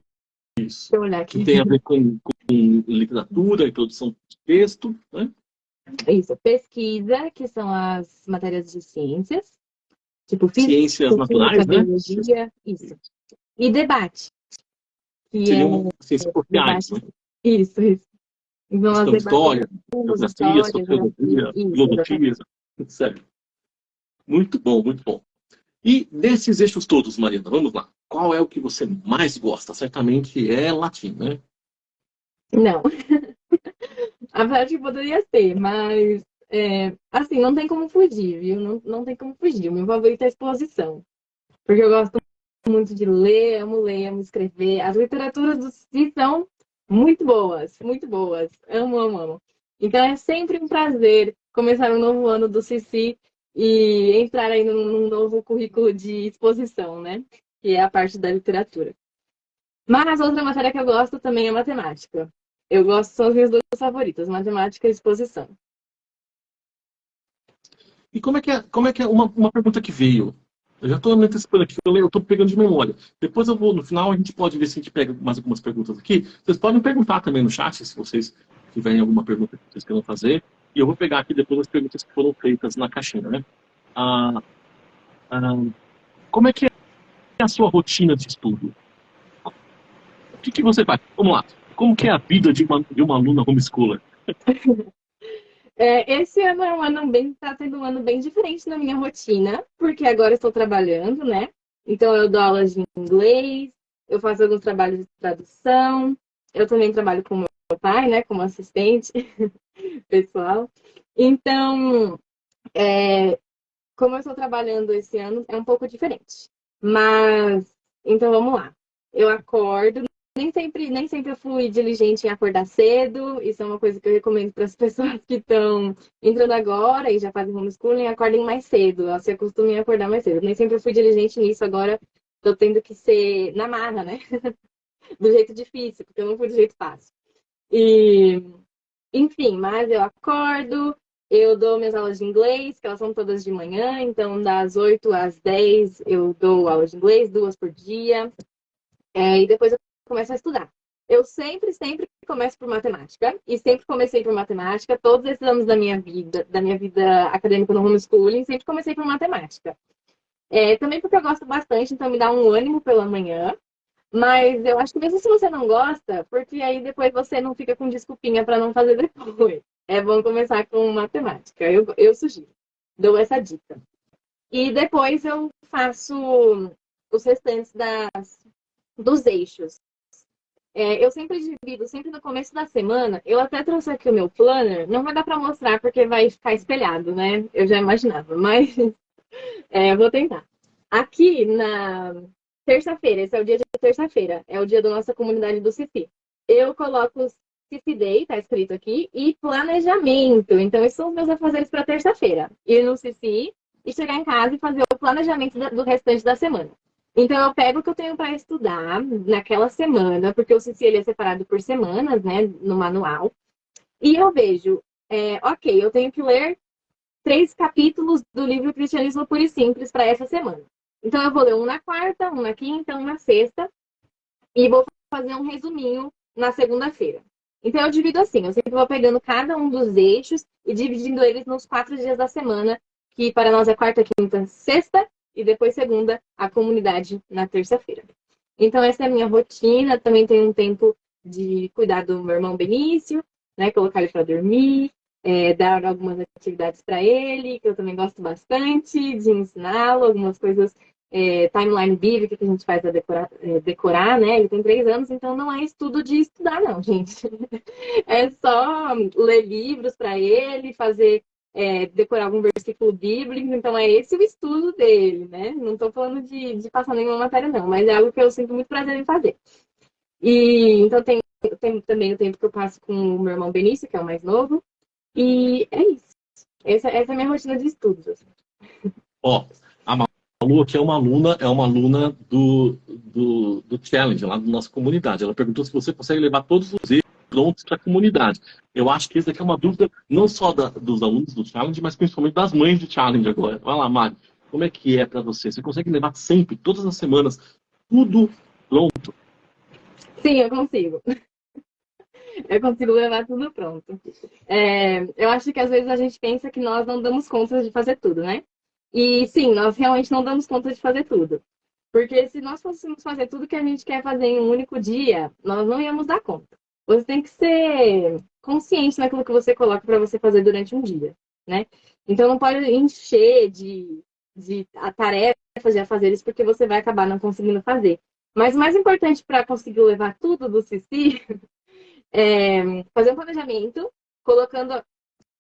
Deixa eu olhar aqui. Que tem a ver com literatura e produção de texto, né? Isso. Pesquisa, que são as matérias de ciências. Tipo ciências naturais, né? Biologia, isso. E debate. Que seriam ciências sociais, né? Isso. Então, história, geografia, sociologia, filosofia, sério. Muito bom, muito bom. E desses eixos todos, Mariana, vamos lá. Qual é o que você mais gosta? Certamente é latim, né? Não. Apesar de que poderia ser, mas assim, não tem como fugir, viu? Não tem como fugir. O meu favorito é a exposição. Porque eu gosto muito de ler, amo escrever. As literaturas do Cici são muito boas, muito boas. Amo. Então é sempre um prazer começar um novo ano do CC e entrar aí num novo currículo de exposição, né? Que é a parte da literatura. Mas outra matéria que eu gosto também é matemática. Eu gosto, são as minhas duas favoritas, matemática e exposição. E como é que é uma pergunta que veio? Eu já estou me antecipando aqui, eu estou pegando de memória. Depois eu vou, no final, a gente pode ver se a gente pega mais algumas perguntas aqui. Vocês podem perguntar também no chat, se vocês tiverem alguma pergunta que vocês queiram fazer. E eu vou pegar aqui depois as perguntas que foram feitas na caixinha, né? Ah, ah, como é que é a sua rotina de estudo? O que você faz? Vamos lá. Como que é a vida de uma aluna homeschooler? Esse ano é um ano bem, tá sendo um ano bem diferente na minha rotina, porque agora eu estou trabalhando, né? Então eu dou aulas de inglês, eu faço alguns trabalhos de tradução, eu também trabalho com meu pai, né? Como assistente pessoal. Então, como eu estou trabalhando esse ano, é um pouco diferente. Mas, então vamos lá. Eu acordo, nem sempre eu fui diligente em acordar cedo. Isso é uma coisa que eu recomendo para as pessoas que estão entrando agora e já fazem homeschooling, acordem mais cedo, se acostumem a acordar mais cedo. Nem sempre eu fui diligente nisso, agora estou tendo que ser na marra, né? Do jeito difícil, porque eu não fui do jeito fácil. E enfim, mas eu acordo, eu dou minhas aulas de inglês, que elas são todas de manhã, então das 8 às 10 eu dou aula de inglês, 2 por dia, e depois eu começo a estudar. Eu sempre começo por matemática, e sempre comecei por matemática, todos esses anos da minha vida acadêmica no homeschooling, sempre comecei por matemática. Também porque eu gosto bastante, então me dá um ânimo pela manhã. Mas eu acho que mesmo se você não gosta, porque aí depois você não fica com desculpinha para não fazer depois. É bom começar com matemática. Eu sugiro. Dou essa dica. E depois eu faço os restantes dos eixos. Eu sempre divido, sempre no começo da semana. Eu até trouxe aqui o meu planner. Não vai dar para mostrar porque vai ficar espelhado, né? Eu já imaginava, mas eu vou tentar. Aqui na terça-feira, esse é o dia de terça-feira, é o dia da nossa comunidade do CICI. Eu coloco CICI Day, tá escrito aqui, e planejamento. Então, esses são os meus afazeres para terça-feira. Ir no CICI e chegar em casa e fazer o planejamento do restante da semana. Então, eu pego o que eu tenho para estudar naquela semana, porque o CICI ele é separado por semanas, né, no manual. E eu vejo, ok, eu tenho que ler 3 capítulos do livro Cristianismo Puro e Simples para essa semana. Então, eu vou ler um na quarta, um na quinta, um na sexta, e vou fazer um resuminho na segunda-feira. Então, eu divido assim, eu sempre vou pegando cada um dos eixos e dividindo eles nos 4 dias da semana, que para nós é quarta, quinta, sexta, e depois segunda, a comunidade na terça-feira. Então, essa é a minha rotina. Também tenho um tempo de cuidar do meu irmão Benício, né, colocar ele para dormir, dar algumas atividades para ele, que eu também gosto bastante, de ensiná-lo, algumas coisas, timeline bíblica que a gente faz a decorar, né? Ele tem 3 anos, então não é estudo de estudar, não, gente. É só ler livros para ele, fazer, decorar algum versículo bíblico, então é esse o estudo dele, né? Não estou falando de passar nenhuma matéria, não, mas é algo que eu sinto muito prazer em fazer. E então tem também o tempo que eu passo com o meu irmão Benício, que é o mais novo, e é isso. Essa é a minha rotina de estudos. Assim. Ó, a Malu aqui é uma aluna do Challenge, lá da nossa comunidade. Ela perguntou se você consegue levar todos os erros prontos para a comunidade. Eu acho que essa aqui é uma dúvida não só dos alunos do Challenge, mas principalmente das mães do Challenge agora. Vai lá, Mari, como é que é para você? Você consegue levar sempre, todas as semanas, tudo pronto? Sim, eu consigo. Eu consigo levar tudo pronto. Eu acho que às vezes a gente pensa que nós não damos conta de fazer tudo, né? E sim, nós realmente não damos conta de fazer tudo. Porque se nós fôssemos fazer tudo que a gente quer fazer em um único dia, nós não íamos dar conta. Você tem que ser consciente naquilo que você coloca para você fazer durante um dia, né? Então não pode encher de tarefas, de afazeres, porque você vai acabar não conseguindo fazer. Mas o mais importante para conseguir levar tudo do CC fazer um planejamento, colocando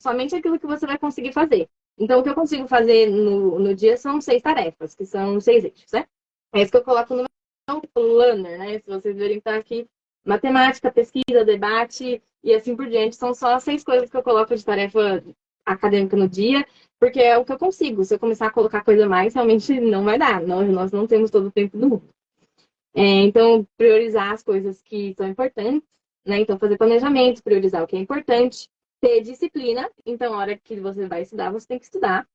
somente aquilo que você vai conseguir fazer. Então, o que eu consigo fazer no dia são 6 tarefas, que são 6 eixos, né? É isso que eu coloco no meu planner, né? Se vocês verem, tá aqui matemática, pesquisa, debate e assim por diante. São só 6 coisas que eu coloco de tarefa acadêmica no dia, porque é o que eu consigo. Se eu começar a colocar coisa a mais, realmente não vai dar. Nós não temos todo o tempo do mundo. Então, priorizar as coisas que são importantes, né? Então, fazer planejamento, priorizar o que é importante, ter disciplina. Então, a hora que você vai estudar, você tem que estudar.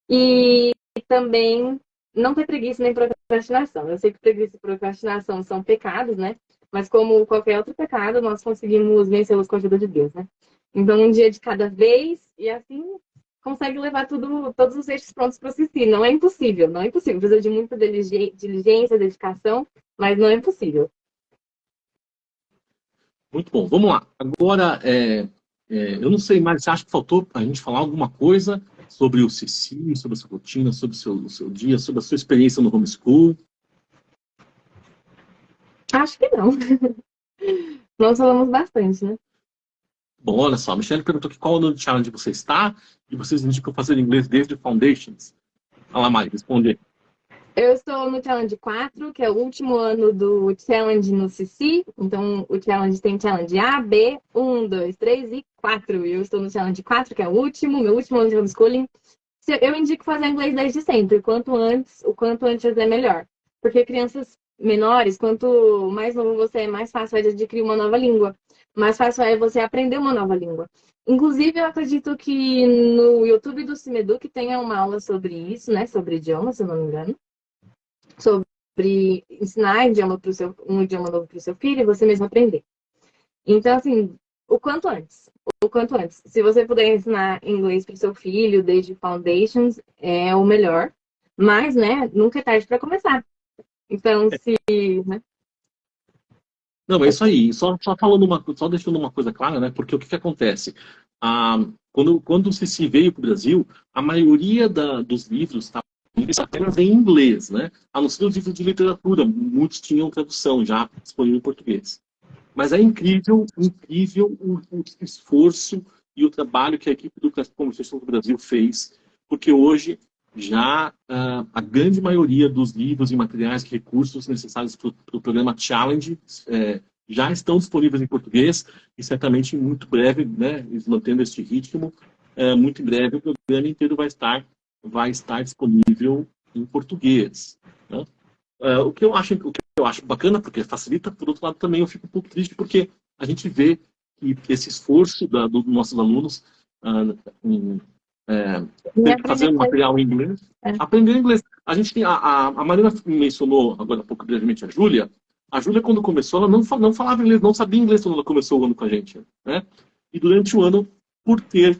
E também não ter preguiça nem procrastinação. Eu sei que preguiça e procrastinação são pecados, né? Mas como qualquer outro pecado, nós conseguimos vencê-los com a ajuda de Deus, né? Então, um dia de cada vez, e assim consegue levar todos os eixos prontos para si. Não é impossível, não é impossível. Precisa de muita diligência, dedicação, mas não é impossível. Muito bom, vamos lá. Agora, eu não sei mais, você acha que faltou a gente falar alguma coisa sobre o CC, sobre a sua rotina, sobre o seu dia, sobre a sua experiência no homeschool? Acho que não. Nós falamos bastante, né? Bom, olha só, a Michelle perguntou aqui qual ano de challenge você está e vocês indicam fazer inglês desde Foundations. Fala, Mari, responde aí. Eu estou no Challenge 4, que é o último ano do Challenge no CC. Então, o Challenge tem Challenge A, B, 1, 2, 3 e 4. E eu estou no Challenge 4, que é o último, meu último ano de homeschooling. Eu indico fazer inglês desde sempre. O quanto antes é melhor. Porque crianças menores, quanto mais novo você é, mais fácil é de adquirir uma nova língua. Mais fácil é você aprender uma nova língua. Inclusive, eu acredito que no YouTube do Cimeduc tenha uma aula sobre isso, né? Sobre idiomas, se eu não me engano. Sobre ensinar um idioma novo para o seu filho e você mesmo aprender. Então, assim, o quanto antes. O quanto antes. Se você puder ensinar inglês para o seu filho desde Foundations, é o melhor. Mas, né, nunca é tarde para começar. Então, se... Né? Não, é isso aí. Só falando só deixando uma coisa clara, né? Porque o que acontece? Quando o CC veio para o Brasil, a maioria dos livros apenas em inglês, né? A não ser os livros de literatura, muitos tinham tradução já disponível em português. Mas é incrível, incrível o esforço e o trabalho que a equipe do Classic Conversation do Brasil fez, porque hoje já a grande maioria dos livros e materiais e recursos necessários para o programa Challenge já estão disponíveis em português e certamente muito breve, né, mantendo este ritmo, muito em breve o programa inteiro vai estar disponível em português. Né? O que eu acho bacana, porque facilita, por outro lado também eu fico um pouco triste, porque a gente vê que esse esforço dos nossos alunos ter que fazer um material em inglês, aprender inglês. A gente tem, a Marina mencionou agora há pouco brevemente a Júlia. A Júlia, quando começou, ela não falava inglês, não sabia inglês quando ela começou o ano com a gente. Né? E durante o ano, por ter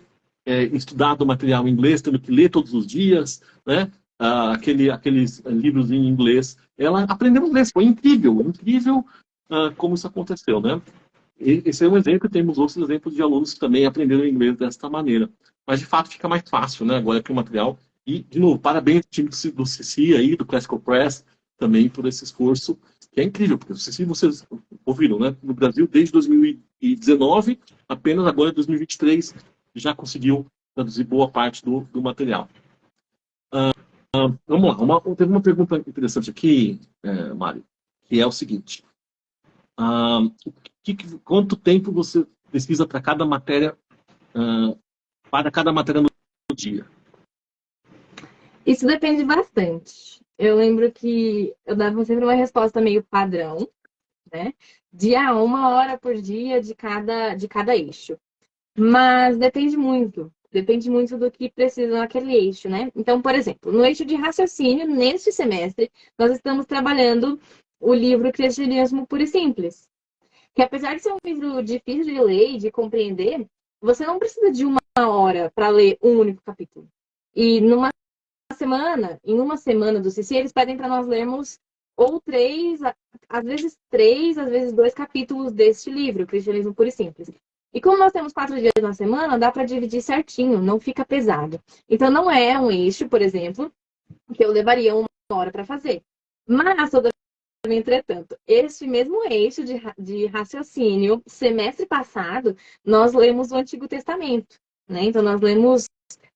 estudado material em inglês, tendo que ler todos os dias, né? Aqueles livros em inglês, ela aprendeu inglês. Foi incrível, incrível como isso aconteceu, né? Esse é um exemplo, temos outros exemplos de alunos que também aprenderam inglês desta maneira. Mas, de fato, fica mais fácil, né? Agora que o material... E, de novo, parabéns ao time do CC aí, do Classical Press, também por esse esforço, que é incrível, porque o CC, vocês ouviram, né? No Brasil, desde 2019, apenas agora em 2023, já conseguiu traduzir boa parte do material. Vamos lá, teve uma pergunta interessante aqui, Mário, que é o seguinte. Quanto tempo você pesquisa para cada matéria no dia? Isso depende bastante. Eu lembro que eu dava sempre uma resposta meio padrão, né? De 1 hora por dia de cada eixo. Mas depende muito. Depende muito do que precisa naquele eixo, né? Então, por exemplo, no eixo de raciocínio, neste semestre, nós estamos trabalhando o livro Cristianismo Puro e Simples. Que apesar de ser um livro difícil de ler e de compreender, você não precisa de 1 hora para ler um único capítulo. E em uma semana do CC, eles pedem para nós lermos ou às vezes 2 capítulos deste livro, Cristianismo Puro e Simples. E como nós temos 4 dias na semana, dá para dividir certinho, não fica pesado. Então, não é um eixo, por exemplo, que eu levaria 1 hora para fazer. Mas, entretanto, este mesmo eixo de raciocínio, semestre passado, nós lemos o Antigo Testamento. Né? Então, nós lemos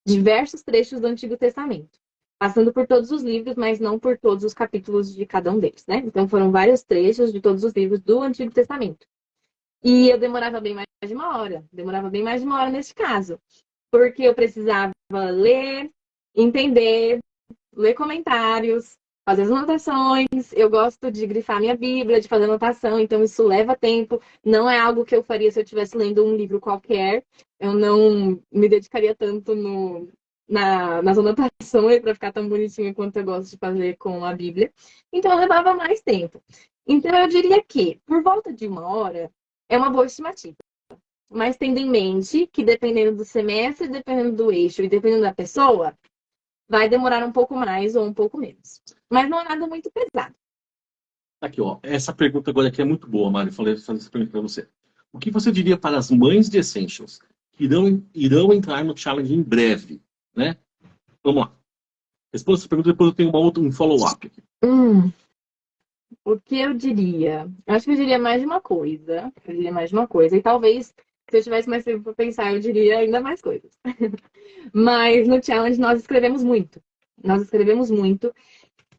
diversos trechos do Antigo Testamento. Passando por todos os livros, mas não por todos os capítulos de cada um deles. Né? Então, foram vários trechos de todos os livros do Antigo Testamento. E eu demorava bem mais de 1 hora. Demorava bem mais de 1 hora nesse caso. porque eu precisava ler, entender, ler comentários, fazer as anotações. Eu gosto de grifar minha Bíblia, de fazer anotação, então isso leva tempo. Não é algo que eu faria se eu estivesse lendo um livro qualquer. Eu não me dedicaria tanto nas anotações para ficar tão bonitinho quanto eu gosto de fazer com a Bíblia. Então eu levava mais tempo. Então eu diria que, por volta de 1 hora, é uma boa estimativa. Mas tendo em mente que dependendo do semestre, dependendo do eixo e dependendo da pessoa, vai demorar um pouco mais ou um pouco menos. Mas não é nada muito pesado. Aqui, ó. Essa pergunta agora aqui é muito boa, Mário. Falei essa pergunta para você. O que você diria para as mães de Essentials que irão entrar no challenge em breve, né? Vamos lá. Responda essa pergunta, depois eu tenho um follow-up aqui. O que eu diria? Acho que eu diria mais de uma coisa. Eu diria mais de uma coisa. E talvez, se eu tivesse mais tempo para pensar, eu diria ainda mais coisas. Mas no challenge nós escrevemos muito. Nós escrevemos muito.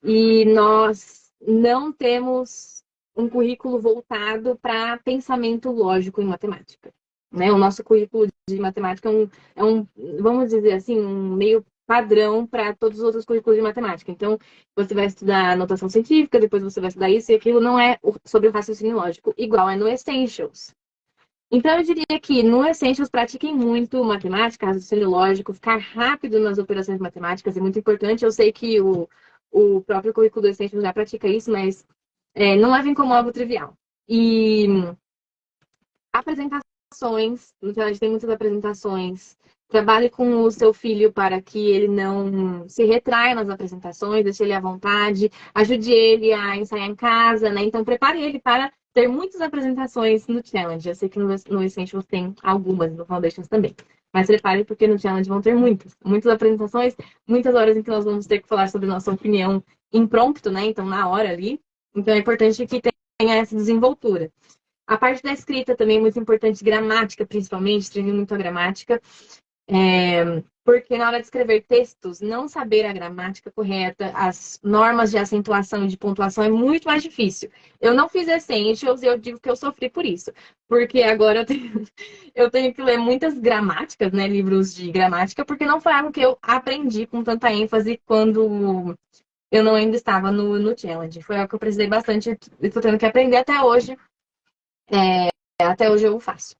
E nós não temos um currículo voltado para pensamento lógico em matemática. Né? O nosso currículo de matemática vamos dizer assim, um meio padrão para todos os outros currículos de matemática. Então, você vai estudar notação científica, depois você vai estudar isso e aquilo, não é sobre o raciocínio lógico, igual é no Essentials. Então, eu diria que no Essentials pratiquem muito matemática, raciocínio lógico, ficar rápido nas operações matemáticas é muito importante. Eu sei que o próprio currículo do Essentials já pratica isso, mas não levem como algo trivial. E apresentações, no Challenge tem muitas apresentações. Trabalhe com o seu filho para que ele não se retraia nas apresentações, deixe ele à vontade, ajude ele a ensaiar em casa, né? Então, prepare ele para ter muitas apresentações no Challenge. Eu sei que no Essentials tem algumas, no Foundations também. Mas prepare porque no Challenge vão ter muitas apresentações, muitas horas em que nós vamos ter que falar sobre nossa opinião impromptu, né? Então, na hora ali. Então, é importante que tenha essa desenvoltura. A parte da escrita também é muito importante, gramática principalmente, treine muito a gramática. Porque na hora de escrever textos, não saber a gramática correta, as normas de acentuação e de pontuação é muito mais difícil. Eu não fiz Essentials e eu digo que eu sofri por isso. Porque agora eu tenho que ler muitas gramáticas, né, livros de gramática, porque não foi algo que eu aprendi com tanta ênfase quando eu não ainda estava no Challenge. Foi algo que eu precisei bastante, estou tendo que aprender até hoje. Até hoje eu faço.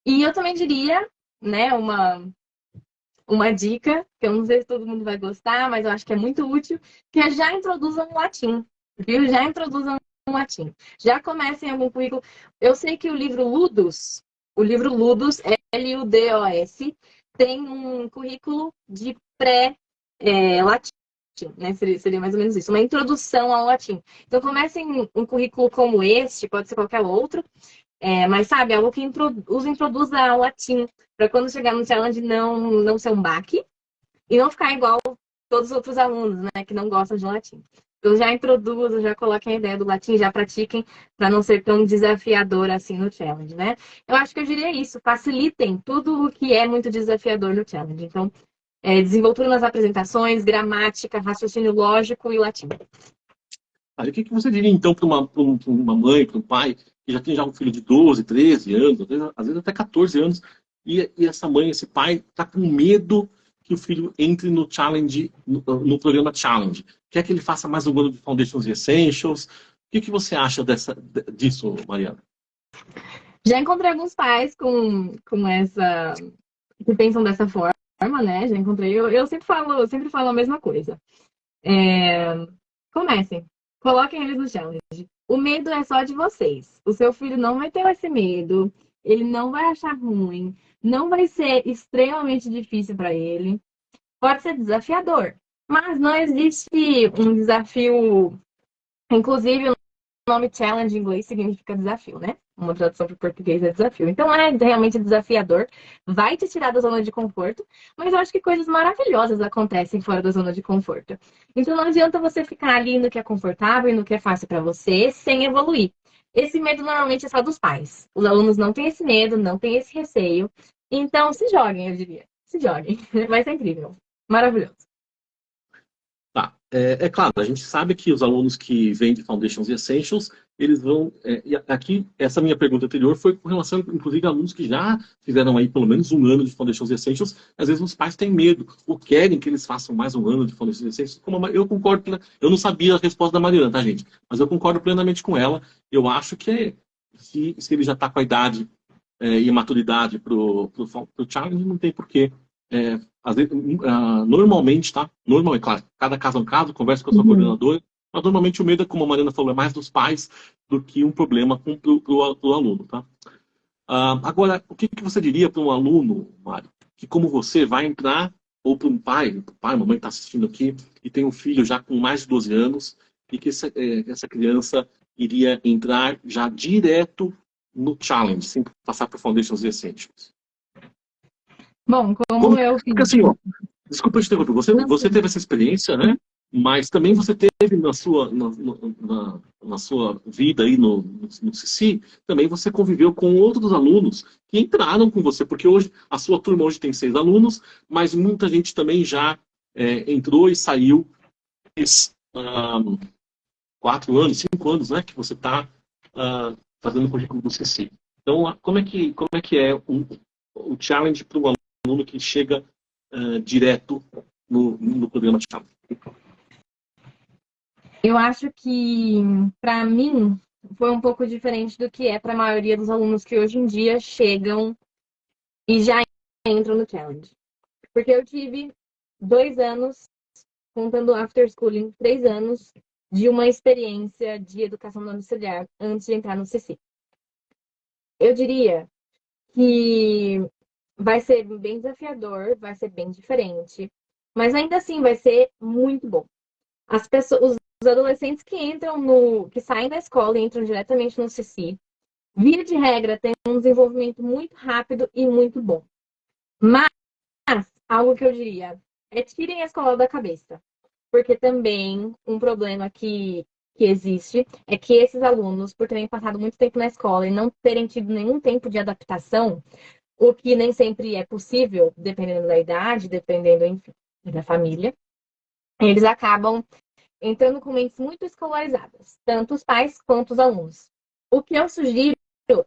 E eu também diria, né, uma dica, que eu não sei se todo mundo vai gostar, mas eu acho que é muito útil, que é já introduzam o latim, viu? Já introduzam o latim. Já comecem algum currículo. Eu sei que o livro Ludus, L-U-D-O-S, tem um currículo de pré-latim. Né? Seria mais ou menos isso, uma introdução ao latim. Então, comecem um currículo como este, pode ser qualquer outro, mas sabe, algo que introduza ao latim, para quando chegar no challenge não ser um baque e não ficar igual todos os outros alunos, né, que não gostam de latim. Então já introduzam, já coloquem a ideia do latim, já pratiquem para não ser tão desafiador assim no challenge, né? Eu acho que eu diria isso, facilitem tudo o que é muito desafiador no challenge. Então, desenvoltura nas apresentações, gramática, raciocínio lógico e latim. O que você diria, então, para uma mãe, para um pai, que já tem um filho de 12, 13 anos, às vezes até 14 anos, e essa mãe, esse pai, está com medo que o filho entre no challenge, no programa Challenge? Quer que ele faça mais um ano de Foundations e Essentials? O que você acha disso, Mariana? Já encontrei alguns pais com essa... que pensam dessa forma, né? Já encontrei. Eu sempre falo a mesma coisa. Comecem. Coloquem eles no challenge. O medo é só de vocês. O seu filho não vai ter esse medo. Ele não vai achar ruim. Não vai ser extremamente difícil para ele. Pode ser desafiador. Mas não existe um desafio. Inclusive, o nome challenge em inglês significa desafio, né? Uma tradução para o português é desafio. Então é realmente desafiador. Vai te tirar da zona de conforto. Mas eu acho que coisas maravilhosas acontecem fora da zona de conforto. Então não adianta você ficar ali no que é confortável e no que é fácil para você, sem evoluir. Esse medo normalmente é só dos pais. Os alunos não têm esse medo, não têm esse receio. Então se joguem, eu diria. Se joguem. Vai ser incrível. Maravilhoso. Tá. É claro, a gente sabe que os alunos que vêm de Foundations e Essentials, eles vão... e aqui, essa minha pergunta anterior foi com relação, inclusive, a alunos que já fizeram aí pelo menos um ano de Foundations e Essentials. Às vezes os pais têm medo, ou querem que eles façam mais um ano de Foundations e Essentials. Eu concordo, eu não sabia a resposta da Mariana, tá, gente? Mas eu concordo plenamente com ela. Eu acho que se ele já está com a idade e maturidade para o challenge, não tem porquê. Às vezes, normalmente, tá? Normalmente, claro, cada caso é um caso, conversa com a sua coordenadora, mas normalmente o medo, como a Mariana falou, é mais dos pais do que um problema para o aluno, tá? Agora, o que você diria para um aluno, Mário, que como você vai entrar, ou para um pai, mamãe está assistindo aqui, e tem um filho já com mais de 12 anos, e que essa criança iria entrar já direto no Challenge, sem passar por Foundations e Essentials? Bom, como eu fiz... Porque assim, ó, desculpa te interromper, você teve essa experiência, né? Mas também você teve na sua vida aí no CC, também você conviveu com outros alunos que entraram com você, porque hoje a sua turma hoje tem 6 alunos, mas muita gente também já entrou e saiu esses 4 anos, 5 anos, né? Que você está fazendo o currículo do CC. Então, como é que é o challenge para um aluno que chega direto no programa Challenge? Eu acho que, para mim, foi um pouco diferente do que é para a maioria dos alunos que hoje em dia chegam e já entram no Challenge. Porque eu tive 2 anos, contando after schooling, 3 anos de uma experiência de educação domiciliar antes de entrar no CC. Eu diria que vai ser bem desafiador, vai ser bem diferente, mas ainda assim vai ser muito bom. As pessoas, os adolescentes que saem da escola e entram diretamente no CC, via de regra, tem um desenvolvimento muito rápido e muito bom. Mas, algo que eu diria é tirem a escola da cabeça. Porque também um problema que existe é que esses alunos, por terem passado muito tempo na escola e não terem tido nenhum tempo de adaptação, o que nem sempre é possível, dependendo da idade, dependendo, enfim, da família, eles acabam entrando com mentes muito escolarizadas, tanto os pais quanto os alunos. O que eu sugiro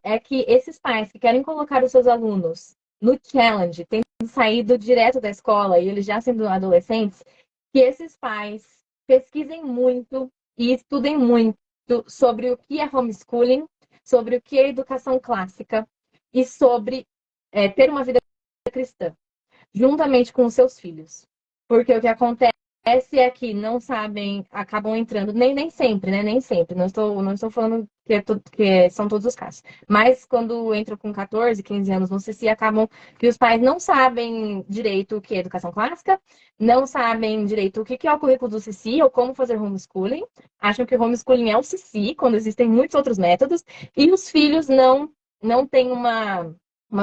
é que esses pais que querem colocar os seus alunos no challenge, tendo saído direto da escola e eles já sendo adolescentes, que esses pais pesquisem muito e estudem muito sobre o que é homeschooling, sobre o que é educação clássica e sobre ter uma vida cristã, juntamente com os seus filhos. Porque o que acontece é que não sabem, acabam entrando, nem sempre, né? Nem sempre. Não estou falando que são todos os casos. Mas quando entram com 14, 15 anos no CC, acabam que os pais não sabem direito o que é educação clássica, não sabem direito o que é o currículo do CC ou como fazer homeschooling. Acham que o homeschooling é o CC, quando existem muitos outros métodos, e os filhos não têm uma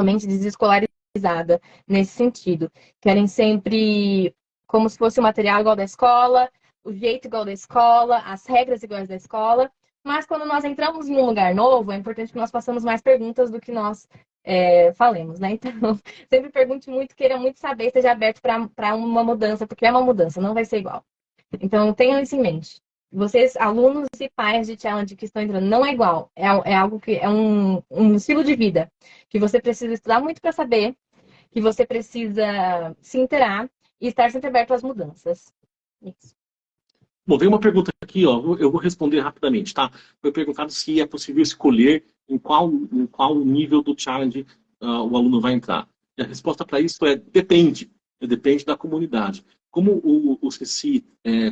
mente desescolarizada nesse sentido. Querem sempre como se fosse o material igual da escola, o jeito igual da escola, as regras iguais da escola. Mas quando nós entramos em um lugar novo, é importante que nós façamos mais perguntas do que nós falemos, né? Então, sempre pergunte muito, queira muito saber, esteja aberto para uma mudança, porque é uma mudança, não vai ser igual. Então, tenham isso em mente. Vocês, alunos e pais de challenge que estão entrando, não é igual. É algo que é um estilo de vida que você precisa estudar muito para saber, que você precisa se inteirar e estar sempre aberto às mudanças. Isso. Bom, veio uma pergunta aqui, ó, eu vou responder rapidamente, tá? Foi perguntado se é possível escolher em qual nível do challenge o aluno vai entrar. E a resposta para isso é depende. Depende da comunidade. Como o CECI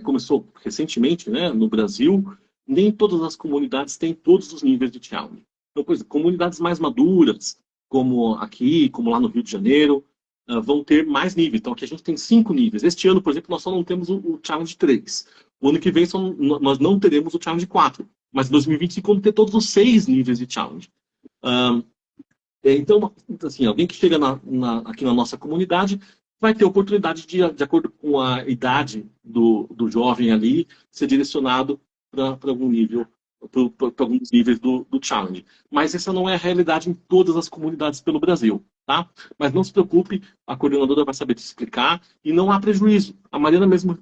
começou recentemente, né, no Brasil, nem todas as comunidades têm todos os níveis de challenge. Então, por exemplo, comunidades mais maduras, como aqui, como lá no Rio de Janeiro, vão ter mais níveis. Então, aqui a gente tem 5 níveis. Este ano, por exemplo, nós só não temos o Challenge 3. O ano que vem nós não teremos o Challenge 4. Mas em 2025 vamos ter todos os 6 níveis de Challenge. Então, assim, alguém que chega aqui na nossa comunidade vai ter oportunidade de acordo com a idade do jovem ali, ser direcionado para algum nível, para alguns níveis do challenge. Mas essa não é a realidade em todas as comunidades pelo Brasil, tá? Mas não se preocupe, a coordenadora vai saber te explicar e não há prejuízo. A Mariana mesmo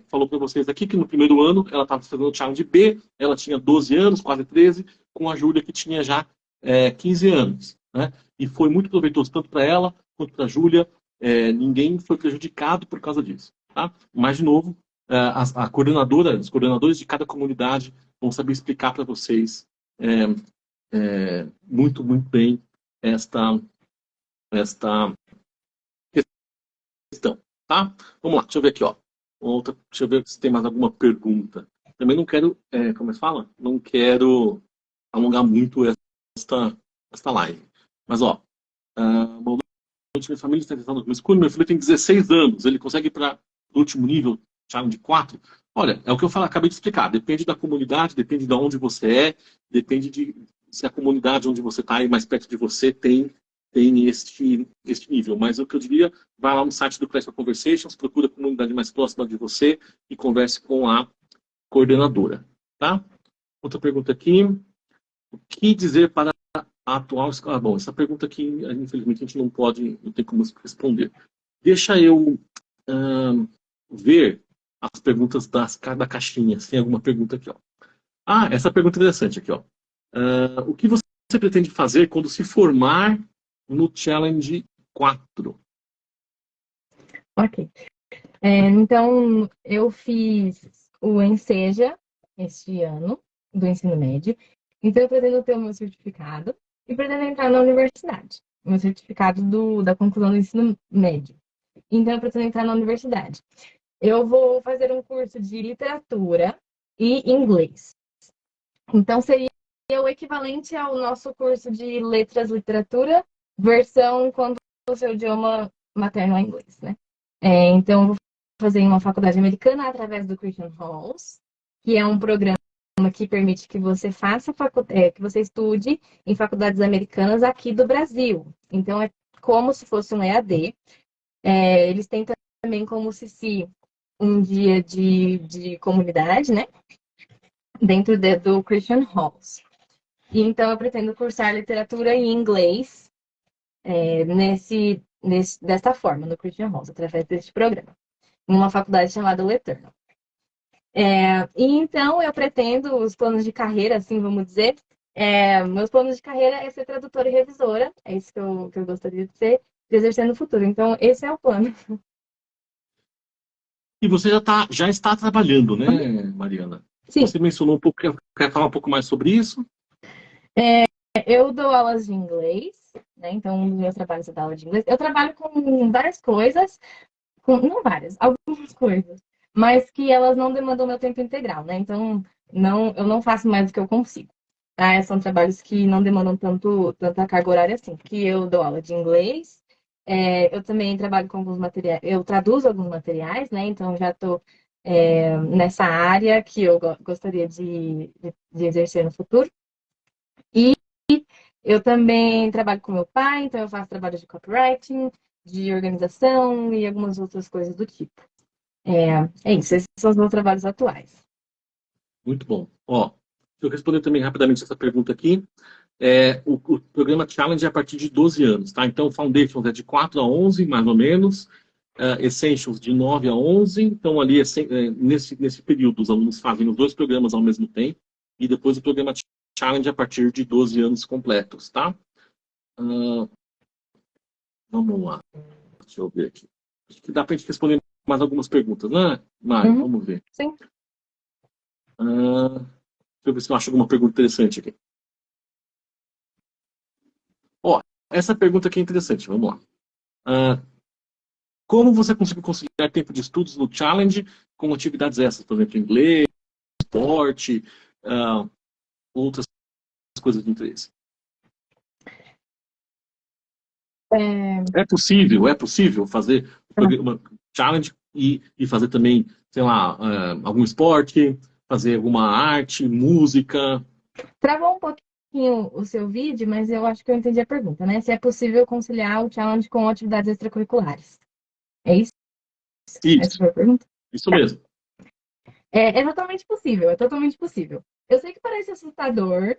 falou para vocês aqui que no primeiro ano ela estava fazendo o challenge B, ela tinha 12 anos, quase 13, com a Júlia que tinha já 15 anos. Né? E foi muito proveitoso tanto para ela quanto para a Júlia. Ninguém foi prejudicado por causa disso. Tá? Mas, de novo, a coordenadora, os coordenadores de cada comunidade vão saber explicar para vocês muito, muito bem esta questão. Tá? Vamos lá, deixa eu ver aqui. Ó. Deixa eu ver se tem mais alguma pergunta. Também não quero, como é que fala? Não quero alongar muito esta live. Mas, ó, boa noite, minha família está tentando comer escuro. Meu filho tem 16 anos, ele consegue ir para o último nível, challenge de 4? Olha, é o que eu acabei de explicar. Depende da comunidade, depende de onde você depende de se a comunidade onde você está aí mais perto de você tem este nível. Mas o que eu diria, vai lá no site do Clash of Conversations, procura a comunidade mais próxima de você e converse com a coordenadora. Tá? Outra pergunta aqui. O que dizer para a atual escola? Bom, essa pergunta aqui, infelizmente, a gente não tem como responder. Deixa eu ver as perguntas da caixinha. Se tem alguma pergunta aqui, ó. Essa pergunta é interessante aqui, ó. O que você pretende fazer quando se formar no Challenge 4? Ok. Então, eu fiz o Enseja este ano, do ensino médio. Então, eu pretendo ter o meu certificado e pretendo entrar na universidade. Meu certificado da conclusão do ensino médio. Então, eu pretendo entrar na universidade. Eu vou fazer um curso de literatura e inglês. Então, seria o equivalente ao nosso curso de letras, literatura, versão quando o seu idioma materno é inglês, né? Então, eu vou fazer em uma faculdade americana através do Christian Halls, que é um programa que permite que você que você estude em faculdades americanas aqui do Brasil. Então, é como se fosse um EAD. Eles têm também como se um dia de comunidade, né? Dentro do Christian Halls. E então, eu pretendo cursar literatura em inglês desta forma, no Christian Halls, através deste programa, em uma faculdade chamada Leternal. E então, eu pretendo os planos de carreira, assim, vamos dizer. Meus planos de carreira é ser tradutora e revisora. É isso que eu gostaria de ser, de exercer no futuro. Então, esse é o plano. E você já está trabalhando, né, Mariana? Sim. Você mencionou um pouco, quer falar um pouco mais sobre isso? Eu dou aulas de inglês, né? Então, um dos meus trabalhos é dar aula de inglês. Eu trabalho com várias coisas, não várias, algumas coisas, mas que elas não demandam meu tempo integral, né? Então, eu não faço mais do que eu consigo. Tá? São trabalhos que não demandam tanta carga horária assim, que eu dou aula de inglês. Eu também trabalho com alguns materiais, eu traduzo alguns materiais, né? Então, já estou nessa área que eu gostaria de exercer no futuro. E eu também trabalho com meu pai, então eu faço trabalho de copywriting, de organização e algumas outras coisas do tipo. É isso, esses são os meus trabalhos atuais. Muito bom. Ó, eu responder também rapidamente essa pergunta aqui. O programa Challenge é a partir de 12 anos, tá? Então, Foundations é de 4 a 11, mais ou menos. Essentials de 9 a 11. Então, ali, nesse período, os alunos fazem os dois programas ao mesmo tempo. E depois o programa Challenge a partir de 12 anos completos, tá? Vamos lá. Deixa eu ver aqui. Acho que dá para a gente responder mais algumas perguntas, né, Mari? Vamos ver. Sim. Deixa eu ver se eu acho alguma pergunta interessante aqui. Ó, essa pergunta aqui é interessante. Vamos lá. Como você conseguiu conciliar tempo de estudos no Challenge com atividades essas, por exemplo, inglês, esporte, outras coisas de interesse? É possível fazer uma challenge e fazer também, sei lá, algum esporte, fazer alguma arte, música. Travou um pouquinho o seu vídeo, mas eu acho que eu entendi a pergunta, né? Se é possível conciliar o challenge com atividades extracurriculares. É isso? Essa foi a pergunta? Isso mesmo. É totalmente possível, é totalmente possível. Eu sei que parece assustador,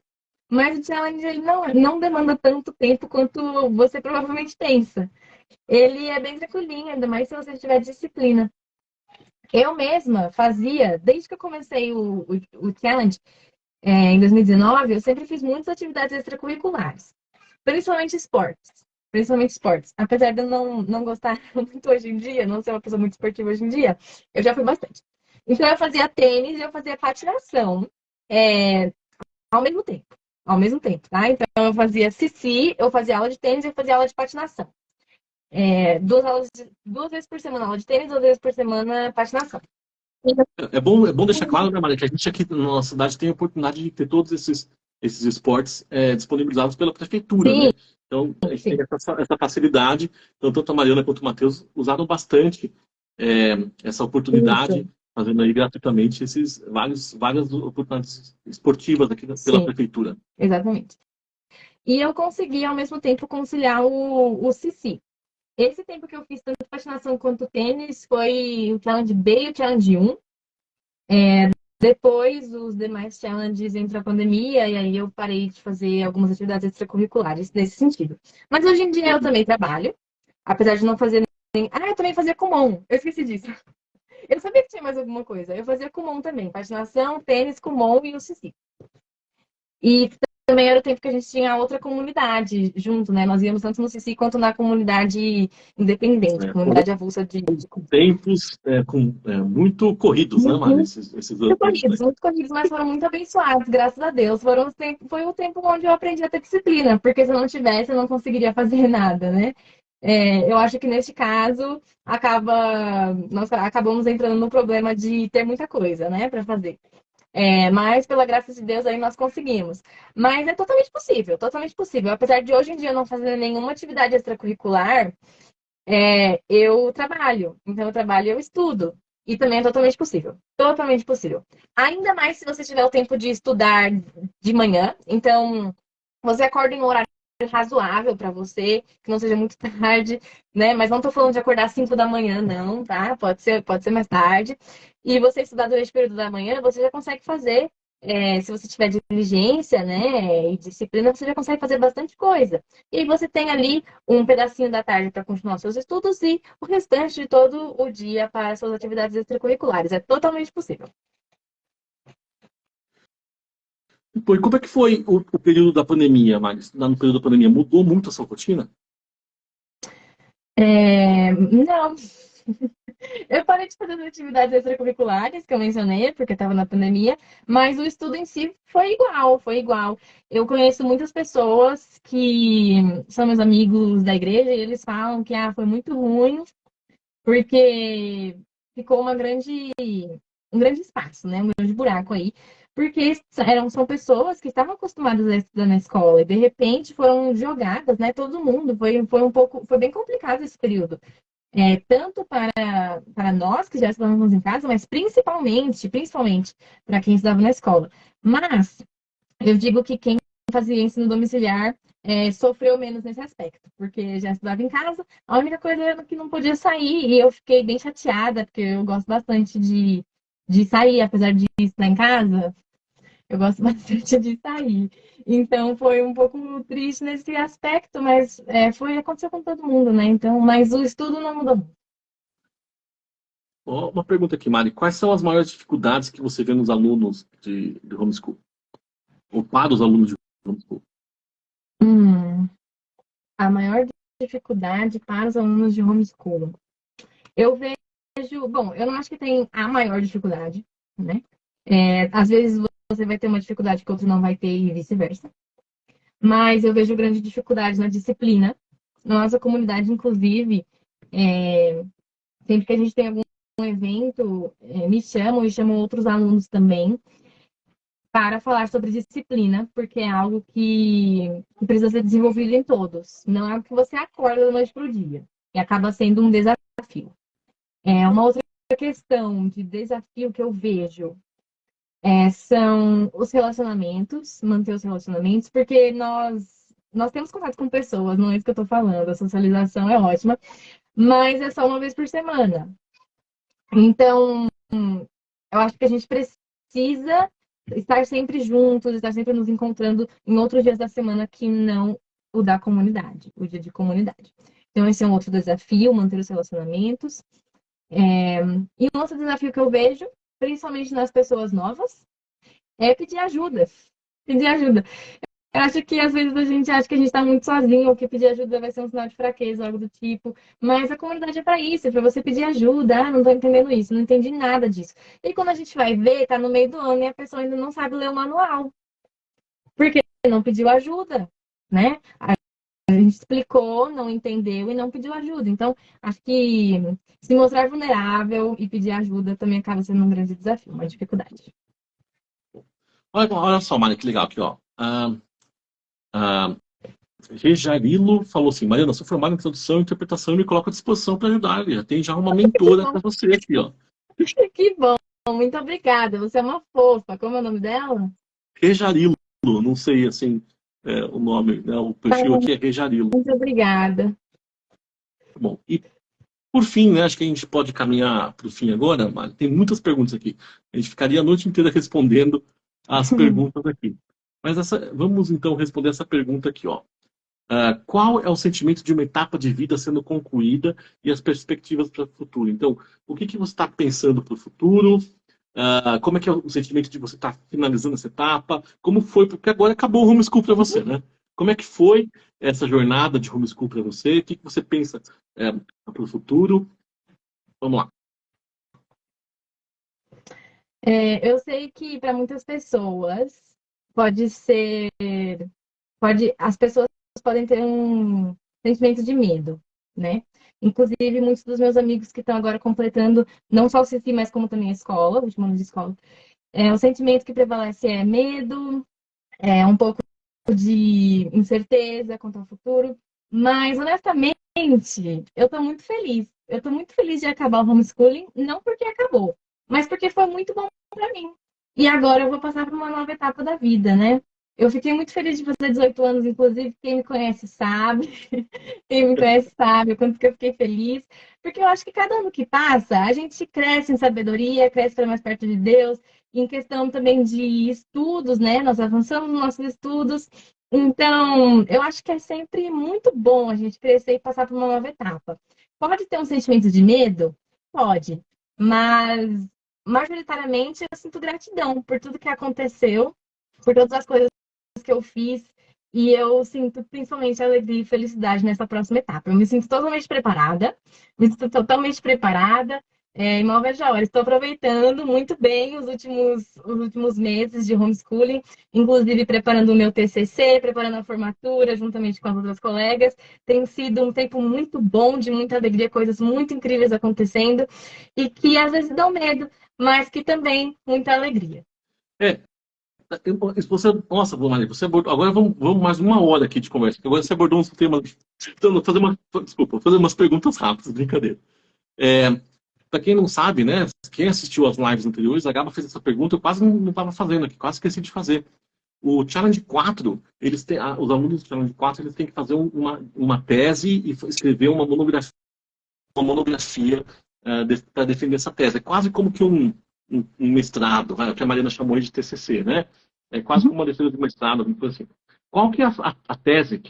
mas o challenge ele não demanda tanto tempo quanto você provavelmente pensa. Ele é bem tranquilinho, ainda mais se você tiver disciplina. Eu mesma fazia, desde que eu comecei o challenge, em 2019, eu sempre fiz muitas atividades extracurriculares, principalmente esportes. Principalmente esportes. Apesar de eu não gostar muito hoje em dia, não ser uma pessoa muito esportiva hoje em dia, eu já fui bastante. Então eu fazia tênis e eu fazia patinação é, ao mesmo tempo. Ao mesmo tempo, tá? Então eu fazia CC, eu fazia aula de tênis e eu fazia aula de patinação. Duas vezes por semana aula de tênis, 2 vezes por semana patinação. É bom deixar claro, né, Maria, que a gente aqui na nossa cidade tem a oportunidade de ter todos esses esportes disponibilizados pela prefeitura, Sim, né? Então, a gente tem sim, essa facilidade. Então, tanto a Mariana quanto o Matheus usaram bastante essa isso, oportunidade, fazendo aí gratuitamente várias oportunidades esportivas aqui pela sim, prefeitura. exatamente. E eu consegui, ao mesmo tempo, conciliar o CC. Esse tempo que eu fiz tanto patinação quanto tênis foi o Challenge B e o Challenge 1. Depois, os demais challenges entrou a pandemia, e aí eu parei de fazer algumas atividades extracurriculares nesse sentido. Mas hoje em dia eu também trabalho, apesar de não fazer nem. Ah, eu também fazia Kumon, eu esqueci disso. Eu sabia que tinha mais alguma coisa. Eu fazia Kumon também, patinação, tênis, Kumon e o Cici. E também era o tempo que a gente tinha outra comunidade junto, né? Nós íamos tanto no CC quanto na comunidade independente, Foram comunidade avulsa de tempos muito corridos, né, Maria, muito esses anos, né? muito corridos, mas foram muito abençoados, graças a Deus. Foi o tempo onde eu aprendi a ter disciplina, porque se eu não tivesse, eu não conseguiria fazer nada, né? Eu acho que neste caso nós acabamos entrando no problema de ter muita coisa, né, para fazer. Mas pela graça de Deus aí nós conseguimos. Mas é totalmente possível, totalmente possível. Apesar de hoje em dia eu não fazer nenhuma atividade extracurricular, eu trabalho. Então eu trabalho e eu estudo. E também é totalmente possível. Totalmente possível. Ainda mais se você tiver o tempo de estudar de manhã. Então, você acorda em um horário razoável para você, que não seja muito tarde, né? Mas não tô falando de acordar às 5 da manhã, não, tá? Pode ser mais tarde. E você estudar durante o período da manhã, você já consegue fazer. Se você tiver diligência, né, e disciplina, você já consegue fazer bastante coisa. E aí você tem ali um pedacinho da tarde para continuar seus estudos e o restante de todo o dia para suas atividades extracurriculares. É totalmente possível. Pô, e como é que foi o período da pandemia, Maris? Lá no período da pandemia, mudou muito a sua rotina? Não, eu parei de fazer as atividades extracurriculares que eu mencionei, porque estava na pandemia, mas o estudo em si foi igual, foi igual. Eu conheço muitas pessoas que são meus amigos da igreja e eles falam que foi muito ruim, porque ficou um grande espaço, né? Um grande buraco aí. Porque são pessoas que estavam acostumadas a estudar na escola e de repente foram jogadas, né? Todo mundo. Foi bem complicado esse período. Tanto para nós que já estudávamos em casa, mas principalmente para quem estudava na escola. Mas eu digo que quem fazia ensino domiciliar sofreu menos nesse aspecto, porque já estudava em casa, a única coisa era que não podia sair, e eu fiquei bem chateada, porque eu gosto bastante de sair, apesar de estar em casa, eu gosto bastante de sair. Então foi um pouco triste nesse aspecto, mas aconteceu com todo mundo, né? Então, mas o estudo não mudou muito. Ó, uma pergunta aqui, Mari. Quais são as maiores dificuldades que você vê nos alunos de homeschool? Ou para os alunos de homeschool? Hum, a maior dificuldade para os alunos de homeschooling. Eu vejo, bom, eu não acho que tem a maior dificuldade, né? Às vezes você vai ter uma dificuldade que outro não vai ter e vice-versa. Mas eu vejo grande dificuldade na disciplina. Na nossa comunidade, inclusive, sempre que a gente tem algum evento, me chamam e chamam outros alunos também para falar sobre disciplina, porque é algo que precisa ser desenvolvido em todos. Não é algo que você acorda da noite para o dia. E acaba sendo um desafio. Uma outra questão de desafio que eu vejo são os relacionamentos, manter os relacionamentos, porque nós temos contato com pessoas, não é isso que eu estou falando, a socialização é ótima, mas é só uma vez por semana. Então, eu acho que a gente precisa estar sempre juntos, estar sempre nos encontrando em outros dias da semana que não o da comunidade, o dia de comunidade. Então, esse é um outro desafio, manter os relacionamentos. E um outro desafio que eu vejo, principalmente nas pessoas novas, é pedir ajuda. Pedir ajuda. Eu acho que às vezes a gente acha que a gente está muito sozinho, ou que pedir ajuda vai ser um sinal de fraqueza, algo do tipo. Mas a comunidade é para isso, é para você pedir ajuda. Ah, não estou entendendo isso, não entendi nada disso. E quando a gente vai ver, está no meio do ano e a pessoa ainda não sabe ler o manual. Porque não pediu ajuda, né? A gente explicou, não entendeu e não pediu ajuda. Então, acho que se mostrar vulnerável e pedir ajuda também acaba sendo um grande desafio, uma dificuldade. Olha só, Mari, que legal aqui, ó. Rejarilo falou assim: Mariana, sou formada em tradução e interpretação e me coloco à disposição para ajudar. Já tem já uma Que mentora bom, para você aqui, ó. que bom. Muito obrigada. Você é uma fofa. Como é o nome dela? Rejarilo, não sei assim o nome, né? O Ah, perfil aqui é Rejarilo. muito obrigada. Bom, e por fim, né, acho que a gente pode caminhar para o fim agora, Mari. Tem muitas perguntas aqui. A gente ficaria a noite inteira respondendo as perguntas aqui. Mas vamos então responder essa pergunta aqui, ó. Qual é o sentimento de uma etapa de vida sendo concluída e as perspectivas para o futuro? Então, o que você está pensando para o futuro? Como é que é o sentimento de você estar finalizando essa etapa? Como foi? Porque agora acabou o homeschool para você, né? Como é que foi essa jornada de homeschool para você? O que você pensa para o futuro? Vamos lá. Eu sei que para muitas pessoas pode ser, as pessoas podem ter um sentimento de medo, né? Inclusive, muitos dos meus amigos que estão agora completando não só o CC, mas como também a escola, o último ano de escola, o sentimento que prevalece é medo, um pouco de incerteza quanto ao futuro, mas honestamente, eu estou muito feliz. Eu estou muito feliz de acabar o homeschooling, não porque acabou, mas porque foi muito bom para mim. E agora eu vou passar para uma nova etapa da vida, né? Eu fiquei muito feliz de fazer 18 anos, inclusive, quem me conhece sabe. Quem me conhece sabe o quanto que eu fiquei feliz. Porque eu acho que cada ano que passa, a gente cresce em sabedoria, cresce para mais perto de Deus, em questão também de estudos, né? Nós avançamos nos nossos estudos. Então, eu acho que é sempre muito bom a gente crescer e passar por uma nova etapa. Pode ter um sentimento de medo? Pode. Mas, majoritariamente, eu sinto gratidão por tudo que aconteceu, por todas as coisas que eu fiz. E eu sinto principalmente alegria e felicidade nessa próxima etapa. Eu me sinto totalmente preparada, me sinto totalmente preparada. E mal vejo a hora. Estou aproveitando muito bem os últimos meses de homeschooling, inclusive preparando o meu TCC, preparando a formatura juntamente com as outras colegas. Tem sido um tempo muito bom, de muita alegria, coisas muito incríveis acontecendo e que às vezes dão medo, mas que também muita alegria. É, nossa, Mari, você abordou. Agora vamos mais uma hora aqui de conversa. Agora você abordou uns temas. Então, desculpa, fazer umas perguntas rápidas, brincadeira. Para quem não sabe, né? Quem assistiu às lives anteriores, a Gaba fez essa pergunta, eu quase não estava fazendo aqui, quase esqueci de fazer. O Challenge 4, os alunos do Challenge 4, eles têm que fazer uma tese e escrever uma monografia para defender essa tese. É quase como que um mestrado, que a Mariana chamou de TCC, né? É quase como uma defesa de mestrado, assim. Qual que é a tese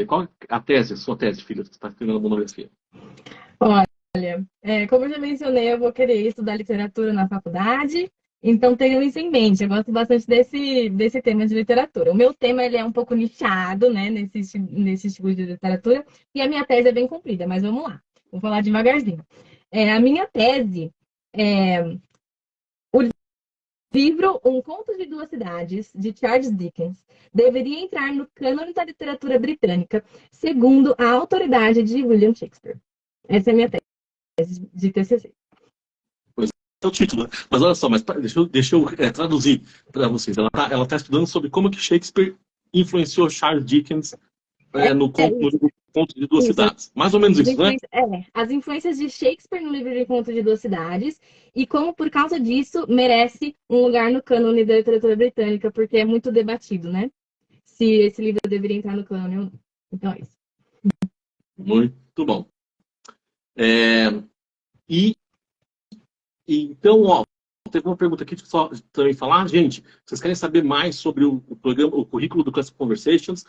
qual é a tese, a sua tese, filha, que você está escrevendo a monografia? Olha, como eu já mencionei, eu vou querer estudar literatura na faculdade, então tenho isso em mente. Eu gosto bastante desse tema de literatura. O meu tema ele é um pouco nichado, né, nesse estilo de literatura, e a minha tese é bem comprida, mas vamos lá. Vou falar devagarzinho. A minha tese é o livro Um Conto de Duas Cidades, de Charles Dickens, deveria entrar no cânone da literatura britânica, segundo a autoridade de William Shakespeare. Essa é a minha tese de TCC. Pois é o título, né? Mas olha só, deixa eu traduzir para vocês. Ela tá estudando sobre como que Shakespeare influenciou Charles Dickens no Conto de Duas Isso. Cidades. Mais ou menos isso, né? As influências de Shakespeare no livro de Conto de Duas Cidades e como, por causa disso, merece um lugar no cânone da literatura britânica, porque é muito debatido, né? Se esse livro deveria entrar no cânone ou não. Então é isso. Muito bom. E então, ó, teve uma pergunta aqui, deixa eu só também falar. Gente, vocês querem saber mais sobre o programa, o currículo do Classic Conversations?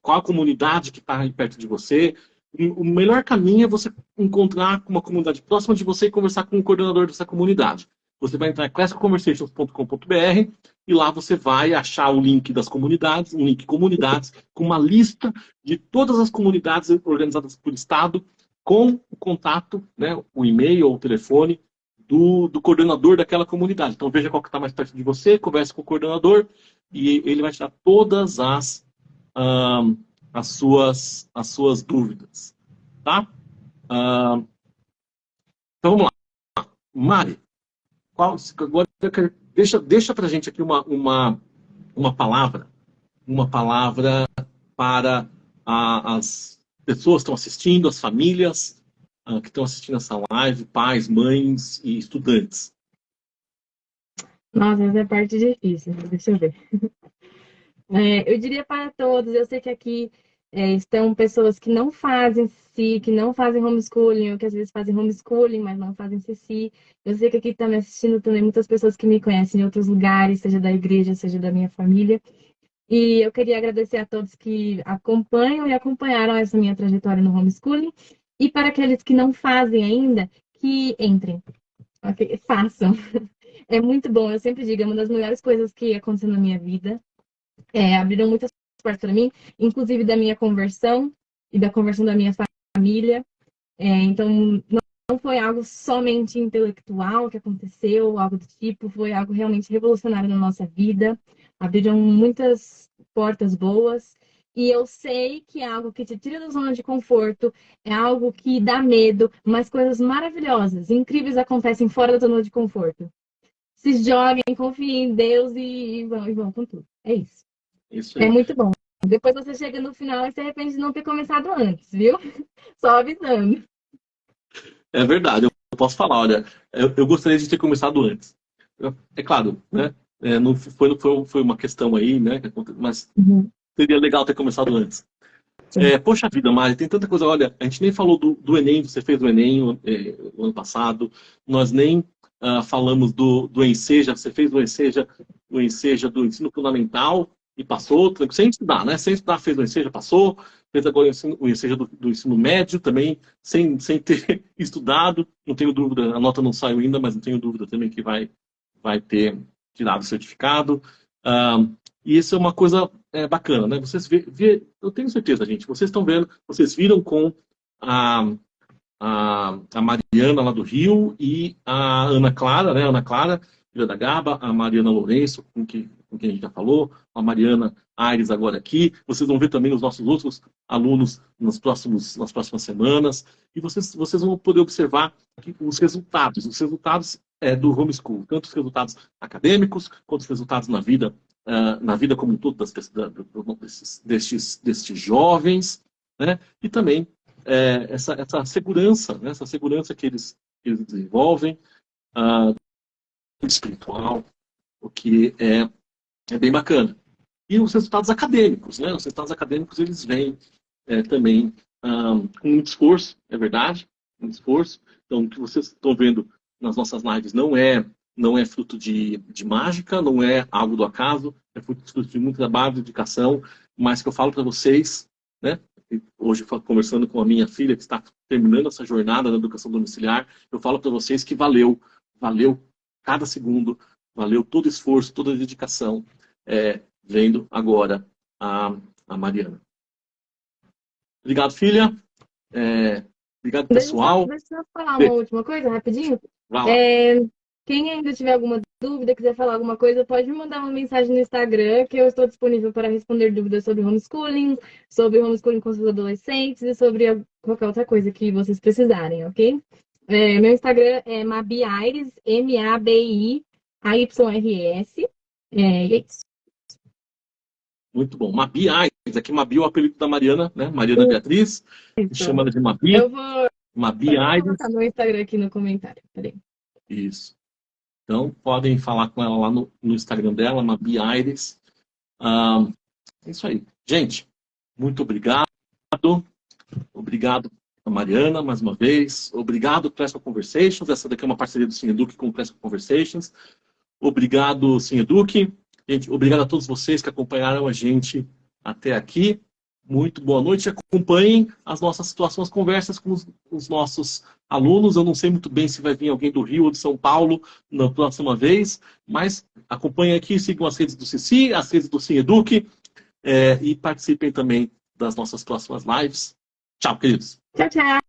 Qual a comunidade que está aí perto de você? o melhor caminho é você encontrar uma comunidade próxima de você e conversar com o coordenador dessa comunidade. Você vai entrar em classicalconversations.com.br e lá você vai achar o link das comunidades, um link comunidades, com uma lista de todas as comunidades organizadas por estado, com o contato, né, o e-mail ou o telefone do coordenador daquela comunidade. Então veja qual que está mais perto de você, converse com o coordenador e ele vai tirar todas as suas dúvidas, tá? Então vamos lá. Mari, agora deixa para a gente aqui uma palavra para as pessoas que estão assistindo, as famílias que estão assistindo essa live, pais, mães e estudantes. Nossa, essa é a parte difícil, deixa eu ver. Eu diria para todos, eu sei que aqui estão pessoas que não fazem CC, que não fazem homeschooling, ou que às vezes fazem homeschooling, mas não fazem CC. Eu sei que aqui estão me assistindo também muitas pessoas que me conhecem em outros lugares, seja da igreja, seja da minha família. E eu queria agradecer a todos que acompanham e acompanharam essa minha trajetória no homeschooling. E para aqueles que não fazem ainda, que entrem. Okay? Façam. É muito bom, eu sempre digo, é uma das melhores coisas que aconteceu na minha vida. Abriram muitas portas para mim, inclusive da minha conversão e da conversão da minha família. Então, não foi algo somente intelectual que aconteceu, algo do tipo, foi algo realmente revolucionário na nossa vida. Abriram muitas portas boas. E eu sei que é algo que te tira da zona de conforto, é algo que dá medo, mas coisas maravilhosas, incríveis acontecem fora da zona de conforto. Se joguem, confiem em Deus e vão com tudo. É isso. Isso aí. É muito bom. Depois você chega no final e se arrepende de não ter começado antes, viu? Só avisando. É verdade, eu posso falar, olha, eu gostaria de ter começado antes. É claro, né? Não foi uma questão aí, né? Mas seria legal ter começado antes. Poxa vida, Mari, tem tanta coisa. Olha, a gente nem falou do Enem, você fez o Enem o ano passado, nós nem falamos do Enseja, você fez o Enseja do ensino fundamental e passou, sem estudar, né? Sem estudar, fez o Enseja, passou, fez agora o Enseja do ensino médio também, sem ter estudado, não tenho dúvida, a nota não saiu ainda, mas não tenho dúvida também que vai ter tirado o certificado. E isso é uma coisa bacana, né? Vocês eu tenho certeza, gente, vocês estão vendo, vocês viram com a Mariana lá do Rio e a Ana Clara, né? A Ana Clara, filha da Gaba, a Mariana Lourenço, com quem a gente já falou, a Mariana Aires agora aqui. Vocês vão ver também os nossos outros alunos nas próximas semanas. E vocês vão poder observar os resultados do homeschool, tanto os resultados acadêmicos, quanto os resultados na vida como um todo destes jovens, né? E também essa segurança, né? Essa segurança que eles desenvolvem, espiritual, o que é bem bacana. E os resultados acadêmicos, né? Os resultados acadêmicos, eles vêm também com muito esforço, é verdade, muito esforço. Então, o que vocês estão vendo nas nossas lives não é fruto de mágica, não é algo do acaso, é fruto de muito trabalho, dedicação, mas que eu falo para vocês, né? Hoje, conversando com a minha filha, que está terminando essa jornada na educação domiciliar, eu falo para vocês que valeu cada segundo, valeu todo o esforço, toda a dedicação, vendo agora a Mariana. Obrigado, filha. Obrigado, pessoal. Deixa eu falar uma última coisa, rapidinho. Vai lá. Quem ainda tiver alguma dúvida, quiser falar alguma coisa, pode me mandar uma mensagem no Instagram, que eu estou disponível para responder dúvidas sobre homeschooling com seus adolescentes e sobre qualquer outra coisa que vocês precisarem, ok? Meu Instagram é Mabi Aires, MABIAYRS. E é isso. Muito bom. Mabi Aires, aqui Mabi é o apelido da Mariana, né? Mariana Beatriz, chama ela de Mabi. Eu vou colocar meu Instagram aqui no comentário, peraí. Isso. Então, podem falar com ela lá no Instagram dela, Mabi Aires. É isso aí. Gente, muito obrigado. Obrigado a Mariana, mais uma vez. Obrigado, Classical Conversations. Essa daqui é uma parceria do Cineduc com o Classical Conversations. Obrigado, Cineduc. Gente, obrigado a todos vocês que acompanharam a gente até aqui. Muito boa noite. Acompanhem as nossas situações, conversas com os nossos alunos. Eu não sei muito bem se vai vir alguém do Rio ou de São Paulo na próxima vez, mas acompanhem aqui, sigam as redes do Cici, as redes do Cineduc, e participem também das nossas próximas lives. Tchau, queridos. Tchau, tchau.